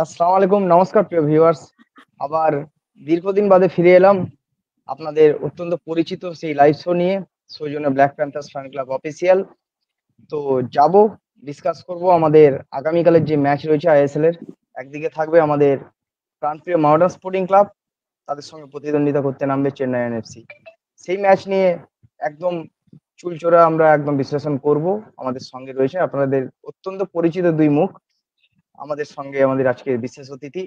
আসসালামু আলাইকুম, নমস্কার প্রিয় ভিউয়ার্স। আবার দীর্ঘদিন বাদে ফিরে এলাম আপনাদের অত্যন্ত পরিচিত সেই লাইভ শো নিয়ে, সৌজন্যে black Panthers fan club official. তো যাব, ডিসকাস করব আমাদের আগামীকালের যে ম্যাচ রয়েছে আইএসএল এর। একদিকে থাকবে আমাদের প্রাণপ্রিয় মহামেডান স্পোর্টিং ক্লাব, তাদের সঙ্গে প্রতিদ্বন্দ্বিতা করতে নামবে চেন্নাই এনএফসি। সেই ম্যাচ নিয়ে একদম চুলচোরা আমরা একদম বিশ্লেষণ করব। আমাদের সঙ্গে রয়েছে আপনাদের অত্যন্ত পরিচিত দুই মুখ। আমাদের সঙ্গে আমাদের আজকের বিশেষ অতিথি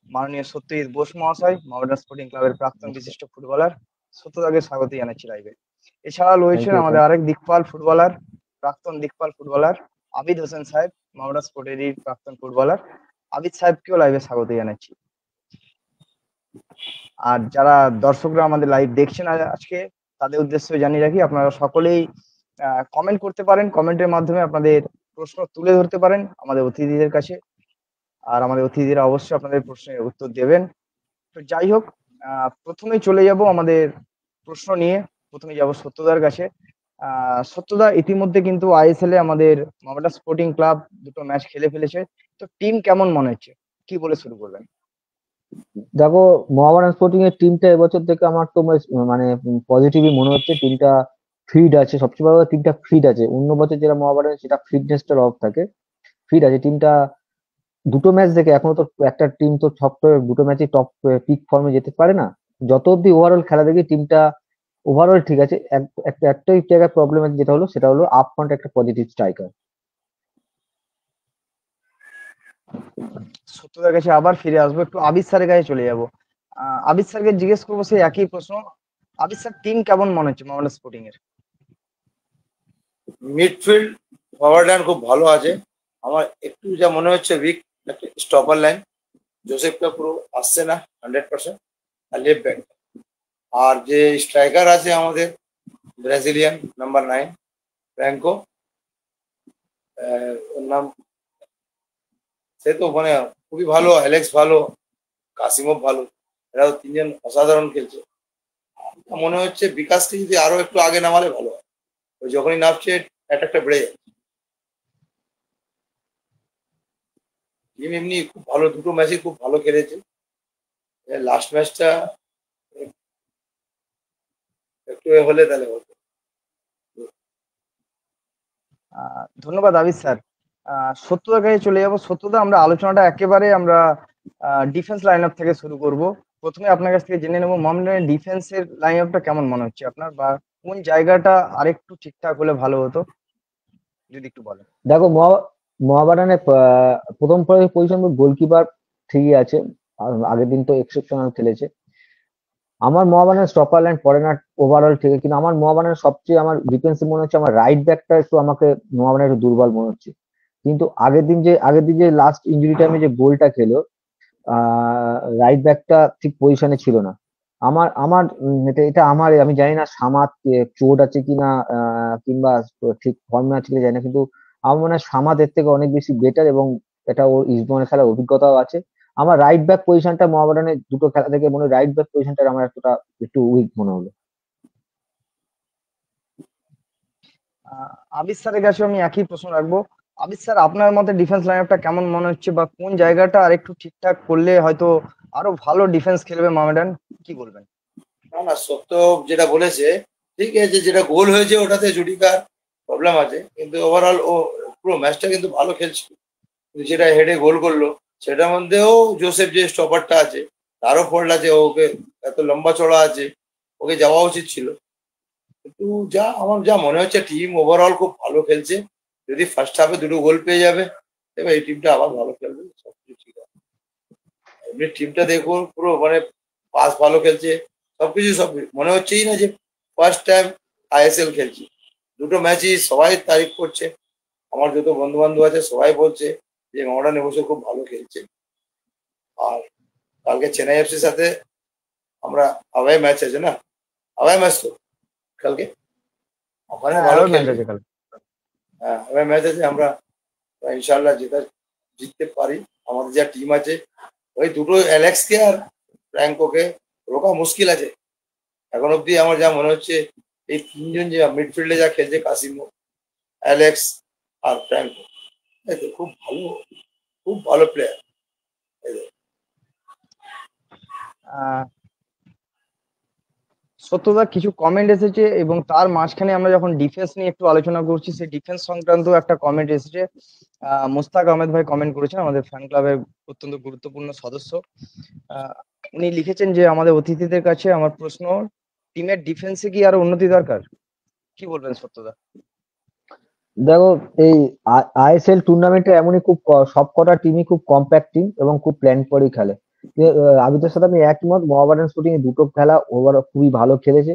মাননীয় সত্যজিৎ বোস মহাশয়, মহামেডান স্পোর্টিং ক্লাবের প্রাক্তন নমস্কার। বিশিষ্ট ফুটবলার। সত্যদাকে স্বাগত জানাচ্ছি লাইভে। এছাড়া থ্যাংক রয়েছেন ইউ আমাদের আরেক দিকপাল ফুটবলার, প্রাক্তন দিকপাল ফুটবলার আবিদ হোসেন সাহেব, মহামেডান স্পোর্টেরই প্রাক্তন ফুটবলার। আবিদ সাহেবকেও লাইভে স্বাগত জানাচ্ছি। আর যারা দর্শকরা আমাদের লাইভ দেখছেন আজকে, তাদের উদ্দেশ্যে জানিয়ে রাখি আপনারা সকলেই কমেন্ট করতে পারেন। কমেন্টের মাধ্যমে আপনাদের প্রশ্ন তুলে ধরতে পারেন আমাদের অতিথিদের কাছে, আর আমাদের অতিথিরা অবশ্যই আপনাদের প্রশ্নের উত্তর দেবেন। তো যাই হোক, প্রথমেই চলে যাব আমাদের প্রশ্ন নিয়ে। প্রথমে যাব সত্যদার কাছে। সত্যদা, ইতিমধ্যে কিন্তু আইএসএল এ আমাদের মোহামেডান স্পোর্টিং ক্লাব দুটো ম্যাচ খেলে ফেলেছে। তো টিম কেমন মনে হচ্ছে, কি বলে শুরু করবেন? দেখো, মোহামেডান স্পোর্টিং এর টিমটা এবছর থেকে আমার তো মানে পজিটিভই মনে হচ্ছে। টিমটা ফিট আছে, সবচেয়ে বড় কথা টিমটা ফিট আছে। অন্য বছর যেটা মোহামেডান সেটা ফিটনেসটার অভাব থাকে, ফিট আছে টিমটা। দুটো ম্যাচ দেখে এখনো তো একটা টিম তো টপ, দুটো ম্যাচে টপ পিক ফর্মে যেতে পারে না। যত অব্দি ওভারঅল খেলা দেখি টিমটা ওভারঅল ঠিক আছে। একটাই জায়গায় প্রবলেম আছে, যেটা হলো সেটা হলো আপ ফ্রন্ট একটা পজিটিভ স্ট্রাইকার। সত্যদার কাছে আবার ফিরে আসবো, একটু আবিদ স্যারের কাছে চলে যাব। আবিদ স্যারকে জিজ্ঞেস করবো সেই একই প্রশ্ন। আবিদ স্যার, টিম কেমন মনে হচ্ছে মোহামেডান স্পোর্টিং এর? মিডফিল্ড ফরওয়ার্ড লাইন খুব ভালো আছে। আমার একটু যা মনে হচ্ছে উইক একটা স্টপার লাইন, জোসেফটা পুরো আসছে না 100%। আর লেফট ব্যাক, আর যে স্ট্রাইকার আছে আমাদের ব্রাজিলিয়ান নাম্বার 9 ফ্র্যাঙ্কো, ওর নাম, সে তো মানে খুবই ভালো। অ্যালেক্স ভালো, কাসিমভ ভালো, এরাও তিনজন অসাধারণ খেলছে। মনে হচ্ছে বিকাশকে যদি আরো একটু আগে নামালে ভালো হয়। ওই যখনই নামছে অ্যাটাকটা বেড়ে যায়। টিম এমনি খুব ভালো, দুটো ম্যাচই খুব ভালো খেলেছে। লাস্ট ম্যাচটা একটু হলে তাহলে হতো। ধন্যবাদ আবিদ স্যার। সত্যদার কাছে চলে যাব। সত্যদা, আমরা আলোচনাটা একেবারে আমরা ডিফেন্স লাইন আপ থেকে শুরু করব। প্রথমে আপনার কাছ থেকে জেনে নেব মোহামেডানের ডিফেন্সের লাইন আপটা কেমন মনে হচ্ছে আপনার, বা কোন জায়গাটা আরেকটু ঠিকঠাক হলে ভালো হতো, যদি একটু বলেন। দেখো, মোহামেডানের প্রথম পজিশন গোলকিপার ঠিকই আছে, আর আগের দিন তো এক্সেপশনাল খেলেছে। আমার মোহামেডানের স্টপার লাইন পড়ে না ওভারঅল ঠিক আছে, কিন্তু আমার মোহামেডানের সবচেয়ে আমার ডিফেন্সিভ মনে হচ্ছে আমার রাইট ব্যাকটা একটু আমাকে মোহামেডানের একটু দুর্বল মনে হচ্ছে। কিন্তু আগের দিন যে লাস্ট ইনজুরি টাইমে যে গোলটা খেলো, রাইট ব্যাকটা ঠিক পজিশনে ছিল না। আমার আমার এটা এটা আমার, আমি জানি না সামাদ চোট আছে কিনা, কিংবা ঠিক ফর্মে আছে কিনা জানি না, কিন্তু আমার মনে হয় সামাদ এর থেকে অনেক বেশি বেটার, এবং এটা ওর ইস্টবেঙ্গলের খেলার অভিজ্ঞতাও আছে। আমার রাইট ব্যাক পজিশনটা মোহামেডানের দুটো খেলা থেকে মনে হয় রাইট ব্যাক পজিশনটা আমার একটু উইক মনে হলো। আবিদ স্যারের কাছে আমি একই প্রশ্ন রাখবো। আবিদ স্যার, আপনার মতে ডিফেন্স লাইন আপটা কেমন মনে হচ্ছে, বা কোন জায়গাটা আরেকটু ঠিকঠাক করলে হয়তো আরো ভালো ডিফেন্স খেলবে মোহামেডান, কি বলবেন? না না, সত্য যেটা বলেছে ঠিক আছে। যেটা গোল হয়েছে ওটাতে জুডিকার প্রবলেম আছে, কিন্তু ওভারঅল ও পুরো ম্যাচটা কিন্তু ভালো খেলছিল। কিন্তু যেটা হেডে গোল করলো সেটার মধ্যেও জোসেফ যে স্টপারটা আছে তারও ফল্ট আছে। ওকে এত লম্বা চড়া আছে, ওকে যাওয়া উচিত ছিল। কিন্তু আমার যা মনে হচ্ছে টিম ওভারঅল খুব ভালো খেলছে। যদি ফার্স্ট হাফে দুটো গোল পেয়ে যাবে, এবার এই টিমটা আবার ভালো খেলবে, সবকিছু ঠিক আছে। এমনি টিমটা দেখুন পুরো মানে পাস ভালো খেলছে, সবকিছু সব মনে হচ্ছেই না যে ফার্স্ট টাইম আইএসএল খেলছি। দুটো ম্যাচই সবাই তারিফ করছে, আমার যত বন্ধু বান্ধব আছে সবাই বলছে যে মডার্ন এবছর খুব ভালো খেলছে। আর কালকে চেন্নাই এফসির সাথে আমরা আওয়ে ম্যাচ আছে না, আওয়ে ম্যাচ তো কালকে ওখানে হ্যাঁ, ভালো আরো ম্যাচ খেলবে। আছে কাল। হ্যাঁ, আওয়ে ম্যাচ আছে, আমরা ইনশাল্লাহ জিততে পারি। আমাদের যা টিম আছে, ওই দুটো অ্যালেক্সকে আর ফ্র্যাঙ্কোকে রোকা মুশকিল আছে এখন অব্দি। আমার যা মনে হচ্ছে এই তিনজন যে মিডফিল্ডে যা খেলছে, কাসিমো, অ্যালেক্স আর ফ্র্যাঙ্কো, এই তো খুব ভালো, খুব ভালো প্লেয়ার। আহ, সত্যতা কিছু কমেন্ট এসেছে এবং তার মাঝখানে আমরা যখন ডিফেন্স নিয়ে একটু আলোচনা করছি, সেই ডিফেন্স সংক্রান্ত একটা কমেন্ট এসেছে। মোস্তাক আহমেদ ভাই কমেন্ট করেছেন, আমাদের ফ্যান ক্লাবের অত্যন্ত গুরুত্বপূর্ণ সদস্য। আহ, উনি লিখেছেন যে আমাদের অতিথিদের কাছে আমার প্রশ্ন, টিমের ডিফেন্সে কি আরো উন্নতি দরকার? কি বলবেন সত্যতা? দেখো, এই আইএসএল টুর্নামেন্টে এমনই খুব সবকটা টিমই খুব কম্প্যাক্ট টিম এবং খুব প্ল্যান করেই খেলে। আবিদের সাথে আমি একমত, মোহামেডান স্পোর্টিং এ দুটো খেলা ওভার খুবই ভালো খেলেছে।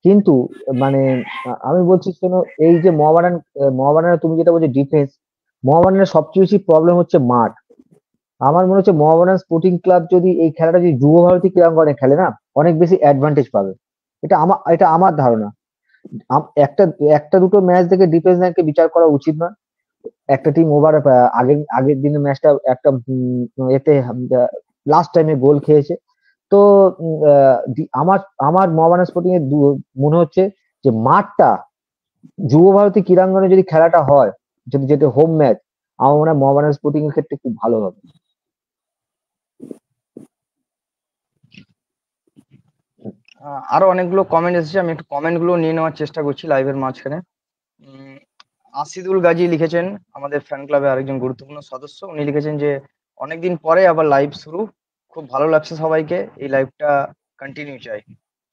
কিন্তু মানে আমি বলছি শোনো, এই যে মোহামেডানের তুমি যেটা বলছো ডিফেন্স, মোহামেডানের সবচেয়ে বেশি প্রবলেম হচ্ছে মাঠ। আমার মনে হচ্ছে মোহামেডান স্পোর্টিং ক্লাব যদি এই খেলাটা যদি যুব ভারতী ক্রীড়াঙ্গনে খেলে না, অনেক বেশি অ্যাডভান্টেজ পাবে। এটা আমার ধারণা। একটা একটা দুটো ম্যাচ দেখে ডিফেন্স লাইনকে বিচার করা উচিত নয়। একটা টিম ওভার আগের আগের দিনের ম্যাচটা একটা এতে লাস্ট টাইমে গোল খেয়েছে। তো আমার আমার মোহামেডান স্পোর্টিং এর মনে হচ্ছে যে মাঠটা যুব ভারতী ক্রীড়াঙ্গনে যদি খেলাটা হয়, যদি যেটা হোম ম্যাচ, আমার মনে হয় মোহামেডান স্পোর্টিং এর ক্ষেত্রে খুব ভালো হবে। আরো অনেকগুলো কমেন্ট এসেছে, আমি একটু কমেন্ট গুলো নিয়ে নেওয়ার চেষ্টা করছি লাইভের মাঝখানে। উম, আসিদুল গাজী লিখেছেন, আমাদের ফ্যান ক্লাবের আরেকজন গুরুত্বপূর্ণ সদস্য। উনি লিখেছেন যে অনেকদিন পরে আবার লাইভ শুরু, খুব ভালো লাগছে সবাইকে, এই লাইভটা কন্টিনিউ চাই।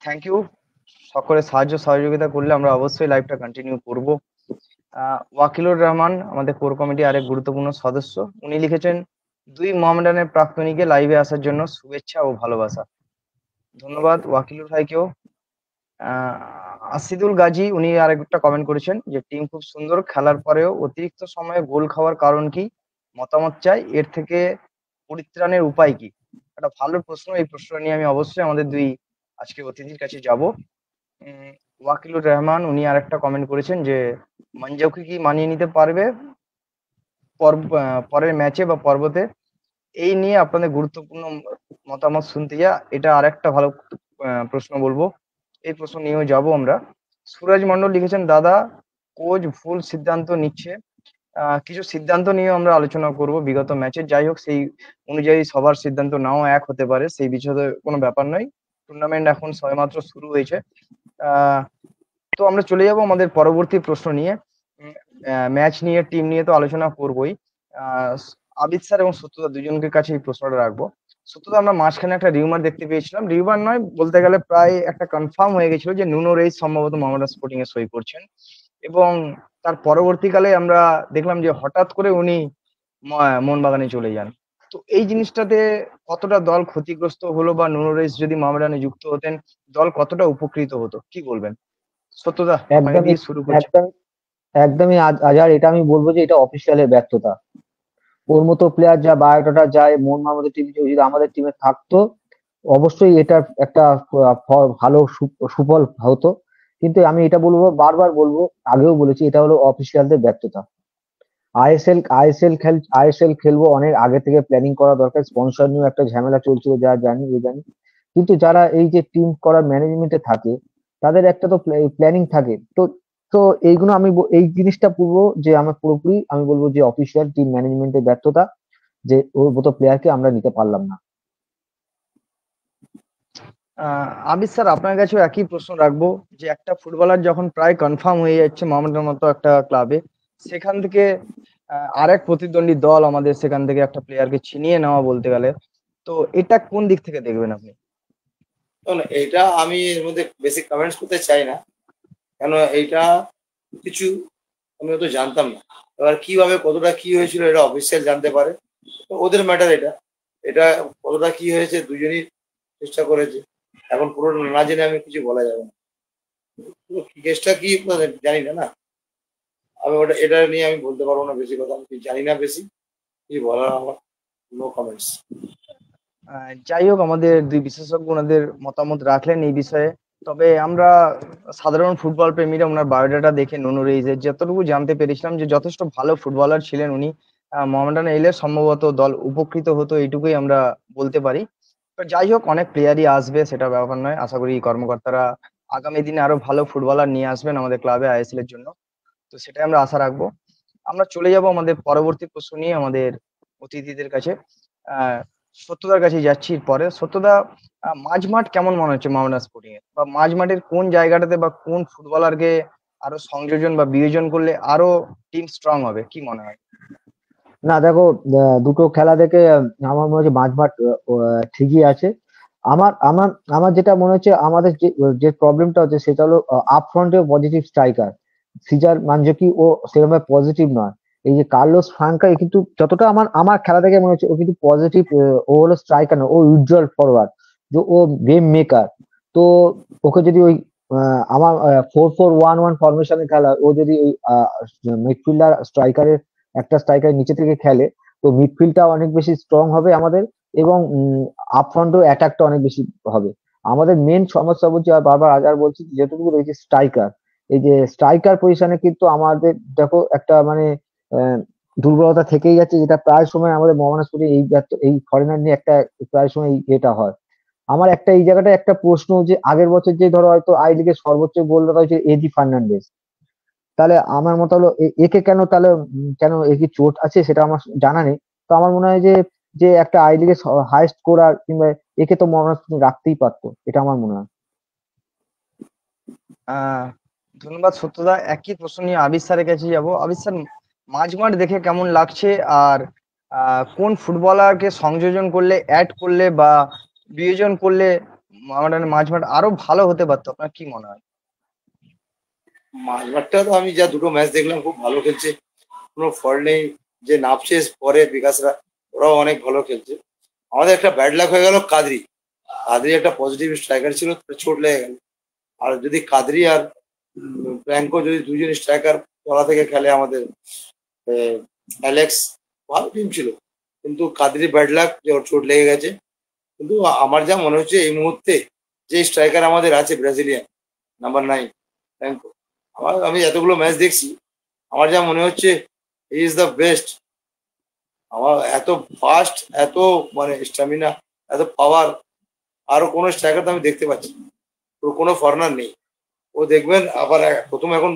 Thank you. সকলে সাহায্য সহযোগিতা করলে আমরা অবশ্যই লাইভটা কন্টিনিউ করব। ওয়াকিলুর রহমান, আমাদের কোর কমিটি আরেক গুরুত্বপূর্ণ সদস্য, উনি লিখেছেন দুই মোহামেডানের প্রাক্তনীকে লাইভে আসার জন্য শুভেচ্ছা ও ভালোবাসা। ধন্যবাদ ওয়াকিলুর ভাইকেও। আসিদুল গাজী উনি আরেকটা কমেন্ট করেছেন যে টিম খুব সুন্দর, খেলার পরেও অতিরিক্ত সময়ে গোল খাওয়ার কারণ কি, মতামত চাই, এর থেকে পরিত্রাণের উপায় কি? একটা ভালো প্রশ্ন, এই প্রশ্নটা নিয়ে আমি অবশ্যই আমাদের দুই আজকে অতিথির কাছে যাব। ওয়াকিলুর রহমান উনি আরেকটা কমেন্ট করেছেন যে মঞ্জুকে কি মানিয়ে নিতে পারবে পরের ম্যাচে বা পর্বতে? এই নিয়ে আপনাদের গুরুত্বপূর্ণ মতামত শুনতে যা, এটা আরেকটা ভালো প্রশ্ন বলবো, এই প্রশ্ন নিয়েও যাব আমরা। সুরজ মন্ডল লিখেছেন দাদা, কোচ ভুল সিদ্ধান্ত নিচ্ছে। কিছু সিদ্ধান্ত নিয়ে আমরা আলোচনা করব বিগত ম্যাচের, যাই হোক সেই অনুযায়ী সবার সিদ্ধান্ত নাও এক হতে পারে, সেই বিষয়ে কোনো ব্যাপার নয়। টুর্নামেন্ট এখন সবেমাত্র শুরু হয়েছে। আহ তো আমরা চলে যাব আমাদের পরবর্তী প্রশ্ন নিয়ে। ম্যাচ নিয়ে, টিম নিয়ে তো আলোচনা করবোই। আহ আবিদ স্যার এবং সত্যদা দুজনকে কাছে এই প্রশ্নটা রাখবো। সত্যদা, আমরা মাঝখানে একটা রিউমার দেখতে পেয়েছিলাম, রিউমার নয় বলতে গেলে প্রায় একটা কনফার্ম হয়ে গেছিল যে নুনো রেইস সম্ভবত মোহামেডান স্পোর্টিং এ সই করছেন, এবং তার পরবর্তীকালে আমরা দেখলাম যে হঠাৎ করে উনি মোহনবাগানে চলে যান। তো এই জিনিসটাতে কতটা দল ক্ষতিগ্রস্ত হলো, বা নুনো রেইস যদি মোহামেডানে যুক্ত হতেন দল কতটা উপকৃত হতো, কি বলবেন? সত্যদা, আপনাকে একদমই দিয়ে শুরু করছি। একদম একদমই আজার, এটা আমি বলবো যে এটা অফিসিয়ালের ব্যর্থতা। ওর মতো প্লেয়ার যা বায়োডাটা যায় মন আমাদের টিম যদি আমাদের টিমে থাকতো, অবশ্যই এটার একটা ভালো সুফল হতো। কিন্তু আমি এটা বলবো, বারবার বলবো, আগেও বলেছি, এটা হলো অফিসিয়ালদের ব্যর্থতা। আইএসএল খেলবো, অনেক আগে থেকে প্ল্যানিং করা দরকার। স্পন্সর নিয়েও একটা ঝামেলা চলছিল, যা জানি এ জানি। কিন্তু যারা এই যে টিম করার ম্যানেজমেন্টে থাকে, তাদের একটা তো প্ল্যানিং থাকে। তো তো এইগুলো এই জিনিসটা পুরো যে আমার পুরোপুরি আমি বলবো যে অফিসিয়াল টিম ম্যানেজমেন্টের ব্যর্থতা, যে ওর মতো প্লেয়ারকে আমরা নিতে পারলাম না। আবিদ স্যার, আপনার কাছেও একই প্রশ্ন রাখবো যে একটা ফুটবলার যখন প্রায় কনফার্ম হয়ে যাচ্ছে মোহামেডানের মতো একটা ক্লাবে, সেখান থেকে আরেক প্রতিদ্বন্দ্বী দল আমাদের সেখান থেকে একটা প্লেয়ারকে ছিনিয়ে নেওয়া বলতে গেলে, তো এটা কোন দিক থেকে দেখবেন আপনি? এটা আমি এর মধ্যে বেশি কমেন্টস করতে চাই না, কেন এইটা কিছু আমি তো জানতাম না। এবার কিভাবে কতটা কি হয়েছিল এটা অফিসিয়াল জানতে পারে, তো ওদের ম্যাটার। এটা এটা কতটা কি হয়েছে দুজনই চেষ্টা করেছে, এখন পুরো না জেনে আমি কিছু বলা যাবে না। কেসটা কি জানি না, না আমি ওটা এটা নিয়ে আমি বলতে পারবো না বেশি কথা, আমি জানি না বেশি কি বলার, আমার নো কমেন্টস। যাই হোক, আমাদের দুই বিশেষজ্ঞ ওনাদের মতামত রাখলেন এই বিষয়ে। তবে আমরা সাধারণ ফুটবল প্রেমীরা ওনার বায়োডাটা দেখে নুনো রেইজের যতটুকু জানতে পেরেছিলাম যে যথেষ্ট ভালো ফুটবলার ছিলেন উনি। মোহামেডানে এলে সম্ভবত দল উপকৃত হতো, এইটুকুই আমরা বলতে পারি। তো যাই হোক, অনেক প্লেয়ারই আসবে, সেটা ব্যাপার নয়। আশা করি কর্মকর্তারা আগামী দিনে আরো ভালো ফুটবলার নিয়ে আসবেন আমাদের ক্লাবে আইএসএল এর জন্য, তো সেটাই আমরা আশা রাখবো। আমরা চলে যাব আমাদের পরবর্তী প্রশ্ন নিয়ে আমাদের অতিথিদের কাছে। আহ সত্যদার কাছে যাচ্ছি পরে। সত্যদা, মাঝমাঠ কেমন মনে হচ্ছে মোহামেডান স্পোর্টিং এর, বা মাঝমাঠের কোন জায়গাটাতে বা কোন ফুটবলারকে আরো সংযোজন বা বিয়োজন করলে আরো টিম স্ট্রং হবে, কি মনে হয়? না দেখো, দুটো খেলা দেখে আমার মনে হচ্ছে মাঝমাঠ ঠিকই আছে। আমার আমার আমার যেটা মনে হচ্ছে আমাদের যে যে প্রবলেমটা হচ্ছে সেটা হলো আপ ফ্রন্টে পজিটিভ স্ট্রাইকার। সিজার মানজুকি ও সেরকম পজিটিভ নয়। এই যে কার্লোস ফ্রাঙ্কা, এ কিন্তু যতটা আমার আমার খেলা দেখে মনে হচ্ছে ও কিন্তু পজিটিভ। ও হলো স্ট্রাইকার না, ও উজ্জ্বল ফরওয়ার্ড, যে ও গেম মেকার। তো ওকে যদি ওই আমার 4-4-1-1 ফরমেশনে খেলা, ও যদি ওই মিডফিল্ডার স্ট্রাইকারের একটা স্ট্রাইকার নিচে থেকে খেলে, তো মিডফিল্ডটা অনেক বেশি স্ট্রং হবে আমাদের, এবং আপফ্রন্টও অ্যাটাকটা অনেক বেশি হবে। আমাদের মেন সমস্যা বলছি, আর বারবার আজার বলছি, যেটুকু রয়েছে স্ট্রাইকার। এই যে স্ট্রাইকার পজিশনে কিন্তু আমাদের দেখো একটা মানে আহ, দুর্বলতা থেকেই যাচ্ছে, যেটা প্রায় সময় আমাদের মোহামেডান এই ফরেনার নিয়ে একটা প্রায় সময় এটা হয়। আমার একটা এই জায়গাটা একটা প্রশ্ন, যে আগের বছর যে ধরো হয়তো আই লিগের সর্বোচ্চ গোলদাতা হয়েছে এজি ফার্নান্ডেজ, তাহলে আমার মত হলো একে কেন তাহলে কেন এ কি চোট আছে সেটা আমার জানা নেই। তো আমার মনে হয় যে যে একটা আই লিগে হাইস্ট স্কোরার কিংবা একে তো মোহামেডান রাখতেই পারতো, এটা আমার মনে হয়। আহ ধন্যবাদ সত্যদা। একই প্রশ্ন নিয়ে আবির স্যারের কাছে যাবো। আবির স্যার, মাঝমাঠ দেখে কেমন লাগছে, আর কোন ফুটবলারকে সংযোজন করলে, অ্যাড করলে বা বিয়োজন করলে আমাদের মাঝমাঠ আরো ভালো হতে পারতো, আপনার কি মনে হয়? মাঝমাঠটা তো আমি যা দুটো ম্যাচ দেখলাম খুব ভালো খেলছে, কোনো ফল্ট নেই। যে নামছে পরে বিকাশরা, ওরাও অনেক ভালো খেলছে। আমাদের একটা ব্যাড লাক হয়ে গেল, কাদরি। কাদরি একটা পজিটিভ স্ট্রাইকার ছিল, চোট লেগে গেল। আর যদি কাদরি আর ফ্র্যাঙ্কো যদি দুজন স্ট্রাইকার তলা থেকে খেলে, আমাদের অ্যালেক্স ভালো টিম ছিল। কিন্তু কাদরি ব্যাড লাক যে ওর চোট লেগে গেছে। কিন্তু আমার যা মনে হচ্ছে এই মুহূর্তে যে স্ট্রাইকার আমাদের আছে ব্রাজিলিয়ান নাম্বার 9 ফ্র্যাঙ্কো, আমি এতগুলো ম্যাচ দেখছি, আমার যা মনে হচ্ছে হি ইজ দ্য বেস্ট। আমার এত ফাস্ট, এত মানে স্ট্যামিনা, এত পাওয়ার আরো কোনো স্ট্রাইকার তো আমি দেখতে পাচ্ছি না। ওর কোনো ফরেনার নেই। ও দেখবেন আবার প্রথম এখন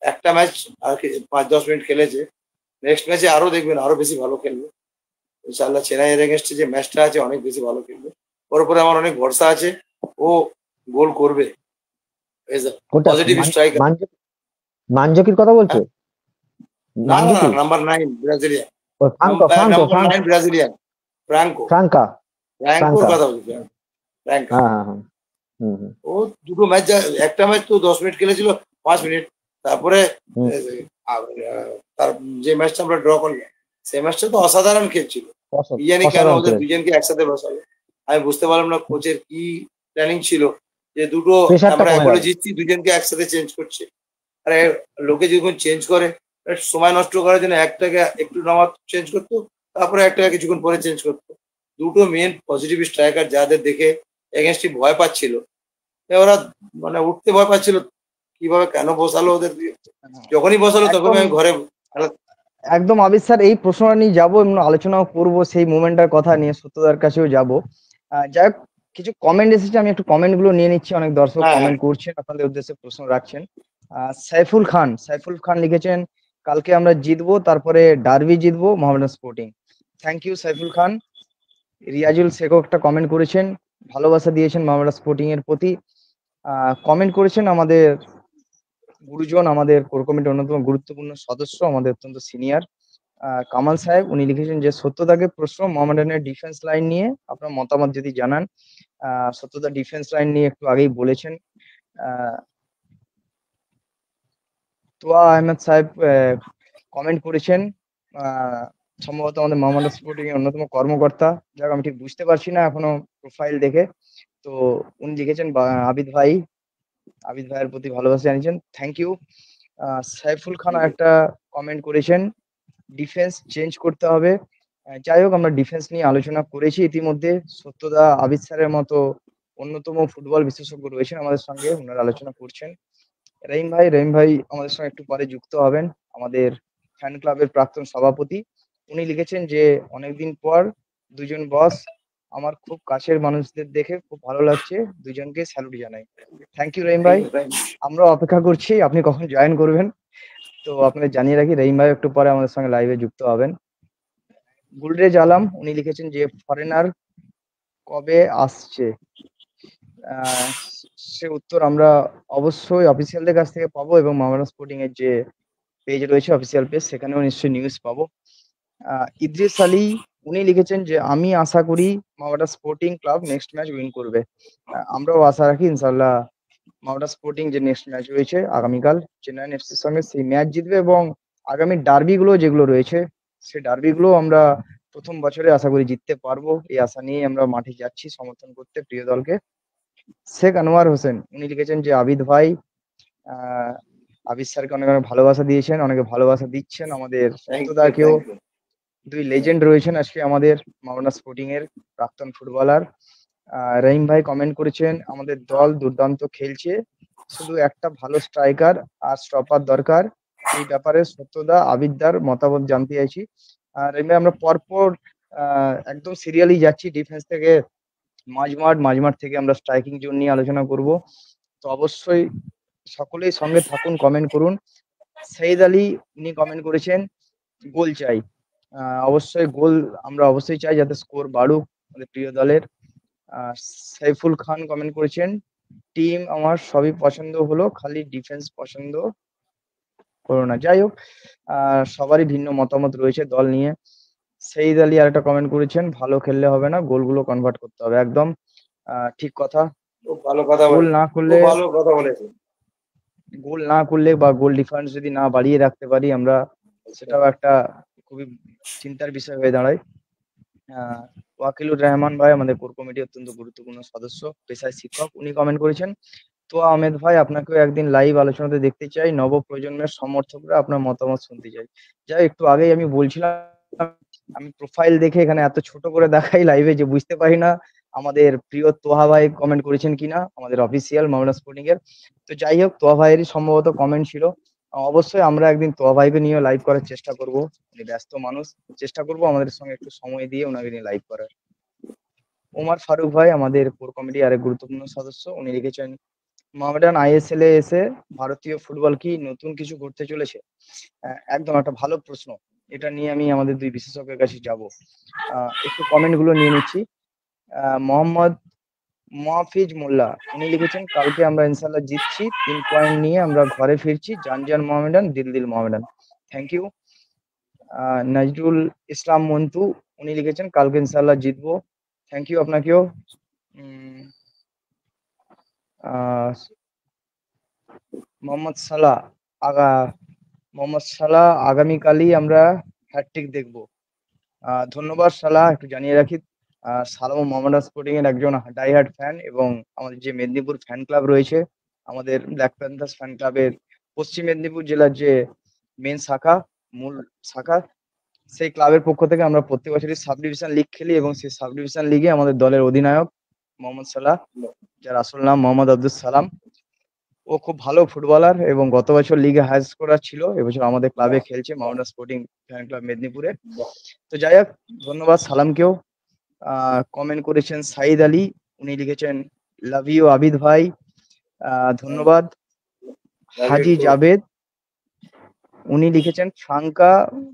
একটা ম্যাচ আর কি 5-10 মিনিট খেলেছে, নেক্সট ম্যাচে আরো দেখবেন আরো বেশি ভালো খেলবে ইনশাল্লাহ। চেন্নাইয়ের এগেনস্টে যে ম্যাচটা আছে অনেক বেশি ভালো খেলবে, ওর উপরে আমার অনেক ভরসা আছে, ও গোল করবে। কোনটা পজিটিভ স্ট্রাইকার। মানজুকির কথা বলছো? না না না, মানজুকি, নাম্বার 9 ব্রাজিলিয়ান। ও Franco Franco number 9 Brazilian Franco. Franca ফ্র্যাঙ্কোর ফ্রাঙ্কা। কথা বলছি, ফ্র্যাঙ্ক। হ্যাঁ হ্যাঁ হ্যাঁ। হুম হুম ও দুটো ম্যাচ, একটা ম্যাচ তো 10 মিনিট খেলেছিল, 5 মিনিট। তারপরে হুম। আহ, তার যে ম্যাচটা আমরা ড্র করলাম, সেই ম্যাচটা তো অসাধারণ খেলছিল। কি জানি কেন অসাধারণ ওদের খেলেছে। দুজনকে একসাথে বসালো, আমি বুঝতে পারলাম না কোচের কি প্ল্যানিং ছিল, যে দুটো প্রেশারটা আমরা এক কমে গোলে গেল। জিতছি, দুজনকে একসাথে চেঞ্জ করছে। আরে লোকে যখন চেঞ্জ করে, সময় নষ্ট করার জন্য একটাকে একটু নামার চেঞ্জ করতো, তারপরে একটাকে কিছুক্ষণ পরে চেঞ্জ করতো। দুটো মেন পজিটিভ স্ট্রাইকার যাদের দেখে এগেনস্টে ভয় পাচ্ছিল, ওরা মানে উঠতে ভয় পাচ্ছিল, কিভাবে কেন বসালো ওদের দিয়ে। যখনই বসালো তখন একদম আমি ঘরে একদম আবির স্যার, এই প্রশ্নটা নিয়ে যাবো এবং আলোচনাও করবো সেই মোমেন্টটার কথা নিয়ে, সত্যদার কাছেও যাব। যাই হোক, কিছু কমেন্ট এসেছে, আমি একটু কমেন্ট গুলো নিয়ে নিচ্ছি। অনেক দর্শক হ্যাঁ হ্যাঁ কমেন্ট করছেন, আপনাদের উদ্দেশ্যে প্রশ্ন রাখছেন। সাইফুল খান লিখেছেন, কালকে আমরা জিতবো, তারপরে ডার্বি জিতবো Mohammedan Sporting. Thank you Saiful Khan. Riazul শেখও একটা কমেন্ট করেছেন, ভালোবাসা দিয়েছেন মোহামেডান স্পোর্টিং এর প্রতি। কমেন্ট করেছেন আমাদের গুরুজন, আমাদের কোর কমিটির অন্যতম গুরুত্বপূর্ণ সদস্য, আমাদের অত্যন্ত সিনিয়র কামাল সাহেব। উনি লিখেছেন যে সত্যতাকে প্রশ্ন, মোহামেডানের ডিফেন্স লাইন নিয়ে আপনার মতামত যদি জানান। সত্যতা ডিফেন্স লাইন নিয়ে একটু আগেই বলেছেন। আহ, তোয়া আহমেদ সাহেব কমেন্ট করেছেন, আহ, সম্ভবত আমাদের মোহামেডান স্পোর্টিং এর অন্যতম কর্মকর্তা। যাক, আমি ঠিক বুঝতে পারছি না এখনো প্রোফাইল দেখে। তো উনি লিখেছেন আবিদ ভাইয়ের প্রতি ভালোবাসা জানিয়েছেন, থ্যাংক ইউ। সাইফুল খান একটা কমেন্ট করেছেন, ডিফেন্স চেঞ্জ করতে হবে। যাই হোক, আমরা ডিফেন্স নিয়ে আলোচনা করেছি ইতিমধ্যে। সত্যদা, আবিদ স্যারের মতো অন্যতম ফুটবল বিশেষজ্ঞ রয়েছেন আমাদের সঙ্গে, ওনারা আলোচনা করছেন। রহিম ভাই আমাদের সঙ্গে একটু পরে যুক্ত হবেন, আমাদের ফ্যান ক্লাবের প্রাক্তন সভাপতি। উনি লিখেছেন যে অনেকদিন পর দুজন বস, আমার খুব কাছের মানুষদের দেখে খুব ভালো লাগছে, দুজনকে স্যালুট জানাই। থ্যাংক ইউ রহিম ভাই। আমরা অপেক্ষা করছি আপনি কখন জয়েন করবেন। তো আপনাদের জানিয়ে রাখি, রহিম ভাই একটু পরে আমাদের সঙ্গে লাইভে যুক্ত হবেন। গুলরেজ আলম উনি লিখেছেন যে ফরেনার কবে আসছে। আহ, সে উত্তর আমরা অবশ্যই অফিসিয়ালদের কাছ থেকে পাবো, এবং মোহামেডান স্পোর্টিং এর যে পেজ রয়েছে অফিসিয়াল পেজ, সেখানেও নিশ্চয়ই নিউজ পাবো। ইদ্রিস আলী উনি লিখেছেন যে আমি আশা করি Mohammedan sporting club next match win করবে। আমরাও আশা রাখি ইনশাল্লাহ মোহামেডান স্পোর্টিং যে নেক্সট ম্যাচ রয়েছে আগামীকাল চেন্নাই এফসির সঙ্গে, সেই ম্যাচ জিতবে, এবং আগামী ডার্বি গুলো যেগুলো রয়েছে সেই ডার্বি গুলো আমরা প্রথম বছরে আশা করি জিততে পারবো। এই আশা নিয়ে আমরা মাঠে যাচ্ছি সমর্থন করতে প্রিয় দলকে। শেখ আনোয়ার হোসেন উনি লিখেছেন যে আবিদ ভাই, আহ আবিদ স্যারকে অনেক অনেক ভালোবাসা দিয়েছেন, অনেকে ভালোবাসা দিচ্ছেন। আমাদের থ্যাংক ইউ, সত্যদাকেও, থ্যাংক ইউ। দুই লেজেন্ড রয়েছেন আজকে আমাদের মোহামেডান স্পোর্টিং এর প্রাক্তন ফুটবলার। রহিম ভাই কমেন্ট করেছেন আমাদের দল দুর্দান্ত খেলছে, শুধু একটা ভালো স্ট্রাইকার আর স্টপার দরকার। এই ব্যাপারে সত্যদা আবিদদার মতামত জানতে চাইছি। রহিম ভাই, আমরা পরপর একদম সিরিয়ালি যাচ্ছি, ডিফেন্স থেকে মাঝমাঠ, মাঝমাঠ থেকে আমরা স্ট্রাইকিং জোন নিয়ে আলোচনা করব। তো অবশ্যই সকলেই সঙ্গে থাকুন, কমেন্ট করুন। সঈদ আলী উনি কমেন্ট করেছেন গোল চাই। অবশ্যই গোল আমরা অবশ্যই চাই, যাতে স্কোর বাড়ুক আমাদের প্রিয় দলের। সাইফুল খান কমেন্ট করেছেন টিম আমার সবই পছন্দ হলো, খালি ডিফেন্স পছন্দ করো না। যাই হোক, সবারই ভিন্ন মতামত রয়েছে দল নিয়ে। সঈদ আলী আরেকটা কমেন্ট করেছেন ভালো খেললে হবে না, গোলগুলো কনভার্ট করতে হবে। একদম ঠিক কথা। খুব ভালো কথা গোল বলেছেন, না খুব করলে, ভালো কথা বলেছেন। গোল না করলে বা গোল ডিফারেন্স যদি না বাড়িয়ে রাখতে পারি আমরা, সেটাও একটা খুবই চিন্তার বিষয় হয়ে দাঁড়ায়। আহ, ওয়াকিলুর রহমান ভাই আমাদের কোর কমিটি অত্যন্ত গুরুত্বপূর্ণ সদস্য, পেশায় শিক্ষক, উনি কমেন্ট করেছেন তো আহমেদ ভাই আপনাকেও একদিন লাইভ আলোচনাতে দেখতে চাই, নব প্রজন্মের সমর্থকরা আপনার মতামত শুনতে চাই। যাই একটু আগেই আমি বলছিলাম, আমি প্রোফাইল দেখে এখানে এত ছোট করে দেখাই লাইভে যে বুঝতে পারি না আমাদের প্রিয় তোহা ভাই কমেন্ট করেছেন কিনা, আমাদের অফিসিয়াল মোহামেডান স্পোর্টিং এর। তো যাই হোক, তোহা ভাইয়েরই সম্ভবত কমেন্ট ছিল। অবশ্যই আমরা একদিন তোহা ভাইকে নিয়ে লাইভ করার চেষ্টা করব, উনি ব্যস্ত মানুষ, চেষ্টা করব আমাদের সঙ্গে একটু সময় দিয়ে ওনাকে নিয়ে লাইভ করার। ওমর ফারুক ভাই আমাদের কোর কমিটি আরেক গুরুত্বপূর্ণ সদস্য, উনি লিখেছেন মোহামেডান আইএসএল এ এসে ভারতীয় ফুটবল কি নতুন কিছু ঘটতে চলেছে। একদম একটা ভালো প্রশ্ন, এটা নিয়ে আমি আমাদের দুই বিশেষজ্ঞের কাছে যাব। একটু কমেন্ট গুলো নিয়ে নিচ্ছি। মোহাম্মদ মহাফিজ মোল্লা উনি লিখেছেন কালকে আমরা ইনশাল্লাহ জিতছি, 3 পয়েন্ট নিয়ে আমরা ঘরে ফিরছি, জান জান মোহামেডান, দিল দিল মোহামেডান। Thank you. নজরুল ইসলাম মন্টু উনি লিখেছেন কালকে ইনশাল্লাহ জিতবো। থ্যাংক ইউ আপনাকেও। উম, আহ, মোহাম্মদ সালাহ আগা মোহাম্মদ সালাহ আগামীকালই আমরা হ্যাটট্রিক দেখবো। ধন্যবাদ সালাহ, একটু জানিয়ে রাখি সালাম মোহামেডান স্পোর্টিং এর একজন ডাইহার্ড ফ্যান, এবং আমাদের যে মেদিনীপুর ফ্যান ক্লাব রয়েছে, আমাদের ব্ল্যাক প্যান্থার্স ফ্যান ক্লাবের পশ্চিম মেদিনীপুর জেলার যে মেন শাখা, মূল শাখা, সেই ক্লাবের পক্ষ থেকে আমরা প্রত্যেক বছরই সাব ডিভিশন লিগ খেলি, এবং সেই সাব ডিভিশন লিগে আমাদের দলের অধিনায়ক মোহাম্মদ সালাহ, যার আসল নাম মোহাম্মদ আব্দুল সালাম, ও খুব ভালো ফুটবলার, এবং গত বছর লিগে হাই স্কোরার ছিল, এবছর আমাদের ক্লাবে খেলছে মোহামেডান স্পোর্টিং ফ্যান ক্লাব মেদিনীপুরে। তো যাই হোক, ধন্যবাদ সালামকেও। কমেন্ট করেছেন সাইদ আলী, উনি লিখেছেন লাভ ইউ আবিদ ভাই। ধন্যবাদ। হাজি জাভেদ উনি লিখেছেন ফ্রাঙ্কা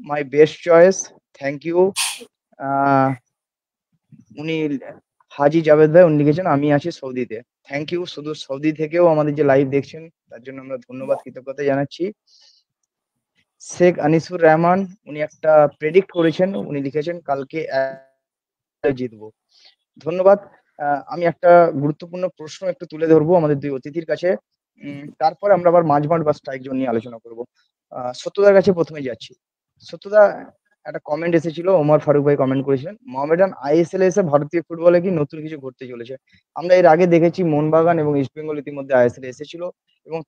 my best choice, thank you. উনি হাজি জাভেদ ভাই উনি লিখেছেন আমি আছি সৌদিতে, থ্যাংক ইউ। শুধু সৌদি থেকেও আমাদের যে লাইভ দেখছেন তার জন্য আমরা ধন্যবাদ, কৃতজ্ঞতা জানাচ্ছি। শেখ আনিসুর রহমান উনি একটা প্রেডিক্ট করেছেন, উনি লিখেছেন কালকে জিতবো। ধন্যবাদ। আমি একটা গুরুত্বপূর্ণ প্রশ্ন একটু তুলে ধরবো আমাদের দুই অতিথির কাছে, তারপর আমরা আবার মাঝমাঠ বা স্ট্রাইক জোন নিয়ে আলোচনা করব। সত্যদার কাছে প্রথমে যাচ্ছি। সত্যদা, একটা কমেন্ট এসেছিল, ওমর ফারুক ভাই কমেন্ট করেছিলেন মোহামেডান আইএসএল এসে ভারতীয় ফুটবলে কি নতুন কিছু ঘটতে চলেছে। আমরা এর আগে দেখেছি মোহনবাগান এবং ইস্টবেঙ্গল ইতিমধ্যে আইএসএল এসেছিল, এবং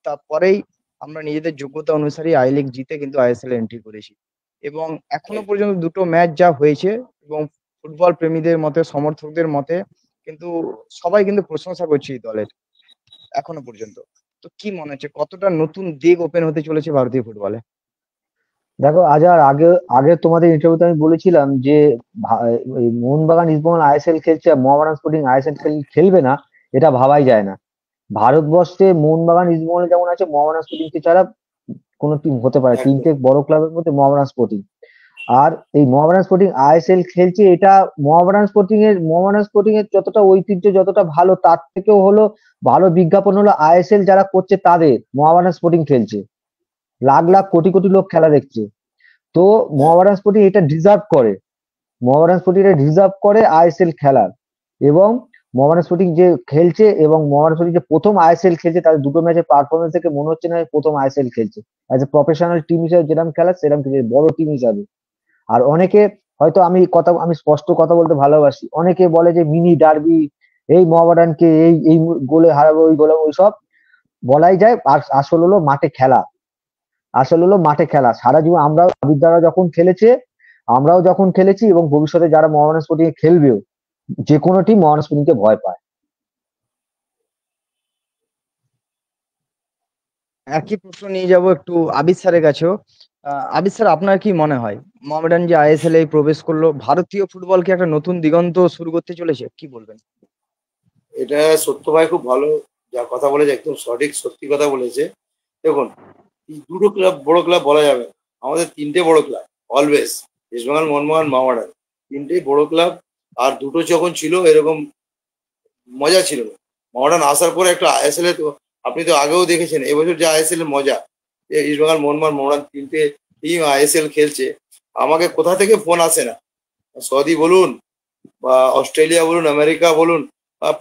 তারপরেই আমরা নিজেদের যোগ্যতা অনুসারে আই লিগ জিতে কিন্তু আইএসএল এন্ট্রি করেছি, এবং এখনো পর্যন্ত দুটো ম্যাচ যা হয়েছে, এবং ফুটবল প্রেমীদের মতে, সমর্থকদের মতে কিন্তু সবাই কিন্তু প্রশংসা করছে এই দলের এখনো পর্যন্ত। তো কি মনে হচ্ছে কতটা নতুন দিক ওপেন হতে চলেছে ভারতীয় ফুটবলে? দেখো, আজ আর আগে আগে তোমাদের ইন্টারভিউতে আমি বলেছিলাম যে এই মোহনবাগান ইস্টবেঙ্গল আইএসএল খেলছে আর মোহামেডান স্পোর্টিং আইএসএল খেলবে না, এটা ভাবাই যায় না। ভারতবর্ষে মোহনবাগান ইস্টবেঙ্গল যেমন আছে, মোহামেডান স্পোর্টিং কে ছাড়া কোনো টিম হতে পারে, একদম। তিনটে বড় ক্লাবের মধ্যে মোহামেডান স্পোর্টিং। আর এই মোহামেডান স্পোর্টিং আইএসএল খেলছে, এটা মোহামেডান স্পোর্টিং এর যতটা ঐতিহ্য, যতটা ভালো, তার থেকেও হলো ভালো বিজ্ঞাপন হলো আইএসএল যারা করছে তাদের। মোহামেডান স্পোর্টিং খেলছে, লাখ লাখ কোটি কোটি লোক খেলা দেখছে। তো হ্যাঁ, মোহামেডান স্পোর্টিং এটা ডিজার্ভ করে, মোহামেডান স্পোর্টিং এটা ডিজার্ভ করে আইএসএল খেলার। এবং মোহামেডান স্পোর্টিং যে খেলছে, এবং মোহামেডান স্পোর্টিং যে প্রথম আইএসএল খেলছে, তাদের দুটো ম্যাচের পারফরমেন্স দেখে মনে হচ্ছে না যে প্রথম আইএসএল খেলছে। অ্যাজ এ প্রফেশনাল টিম হিসেবে যেরকম খেলা, সেরকম খেলছে বড় টিম হিসাবে। আর অনেকে হয়তো, আমি স্পষ্ট কথা বলতে ভালোবাসি, অনেকে বলে যে মিনি ডার্বি, এই মোহামেডানকে এই এই গোলে হারাবো, ওই গোলে, ওই সব বলাই যায়। আর আসল হলো মাঠে খেলা সারা জীবন। আবিরদারা যখন খেলেছে, আমরাও যখন খেলেছি, এবং ভবিষ্যতে যারা মোহামেডান স্পোর্টিং এ খেলবেও, যে কোনো টিম মোহামেডান স্পোর্টিং কে ভয় পায়। একই প্রশ্ন নিয়ে যাব একটু আবিদ স্যারের কাছেও। আবিদ স্যার, আপনার কি মনে হয় মোহামেডান যে আইএসএল এ প্রবেশ করলো, ভারতীয় ফুটবলকে একটা নতুন দিগন্ত শুরু করতে চলেছে, কি বলবেন? এটা সত্য ভাই খুব ভালো যা কথা বলেছে, একদম সঠিক সত্যি কথা বলেছে। দেখুন, এই দুটো ক্লাব বড় ক্লাব বলা যাবে না। আমাদের তিনটে বড় ক্লাব অলওয়েজ, ইস্টবেঙ্গল, মোহনবাগান, মোহামেডান, তিনটেই বড় ক্লাব। আর দুটো যখন ছিল এরকম মজা ছিল না। মোহামেডান আসার পরে একটা আইএসএল এ, তো আপনি তো আগেও দেখেছেন এবছর যে আইএসএল এর মজা, যে ইস্টবেঙ্গল, মোহনবাগান, মোহামেডান তিনটে টিম আইএসএল খেলছে। আমাকে কোথা থেকে ফোন আসে না, সৌদি বলুন বা অস্ট্রেলিয়া বলুন, আমেরিকা বলুন,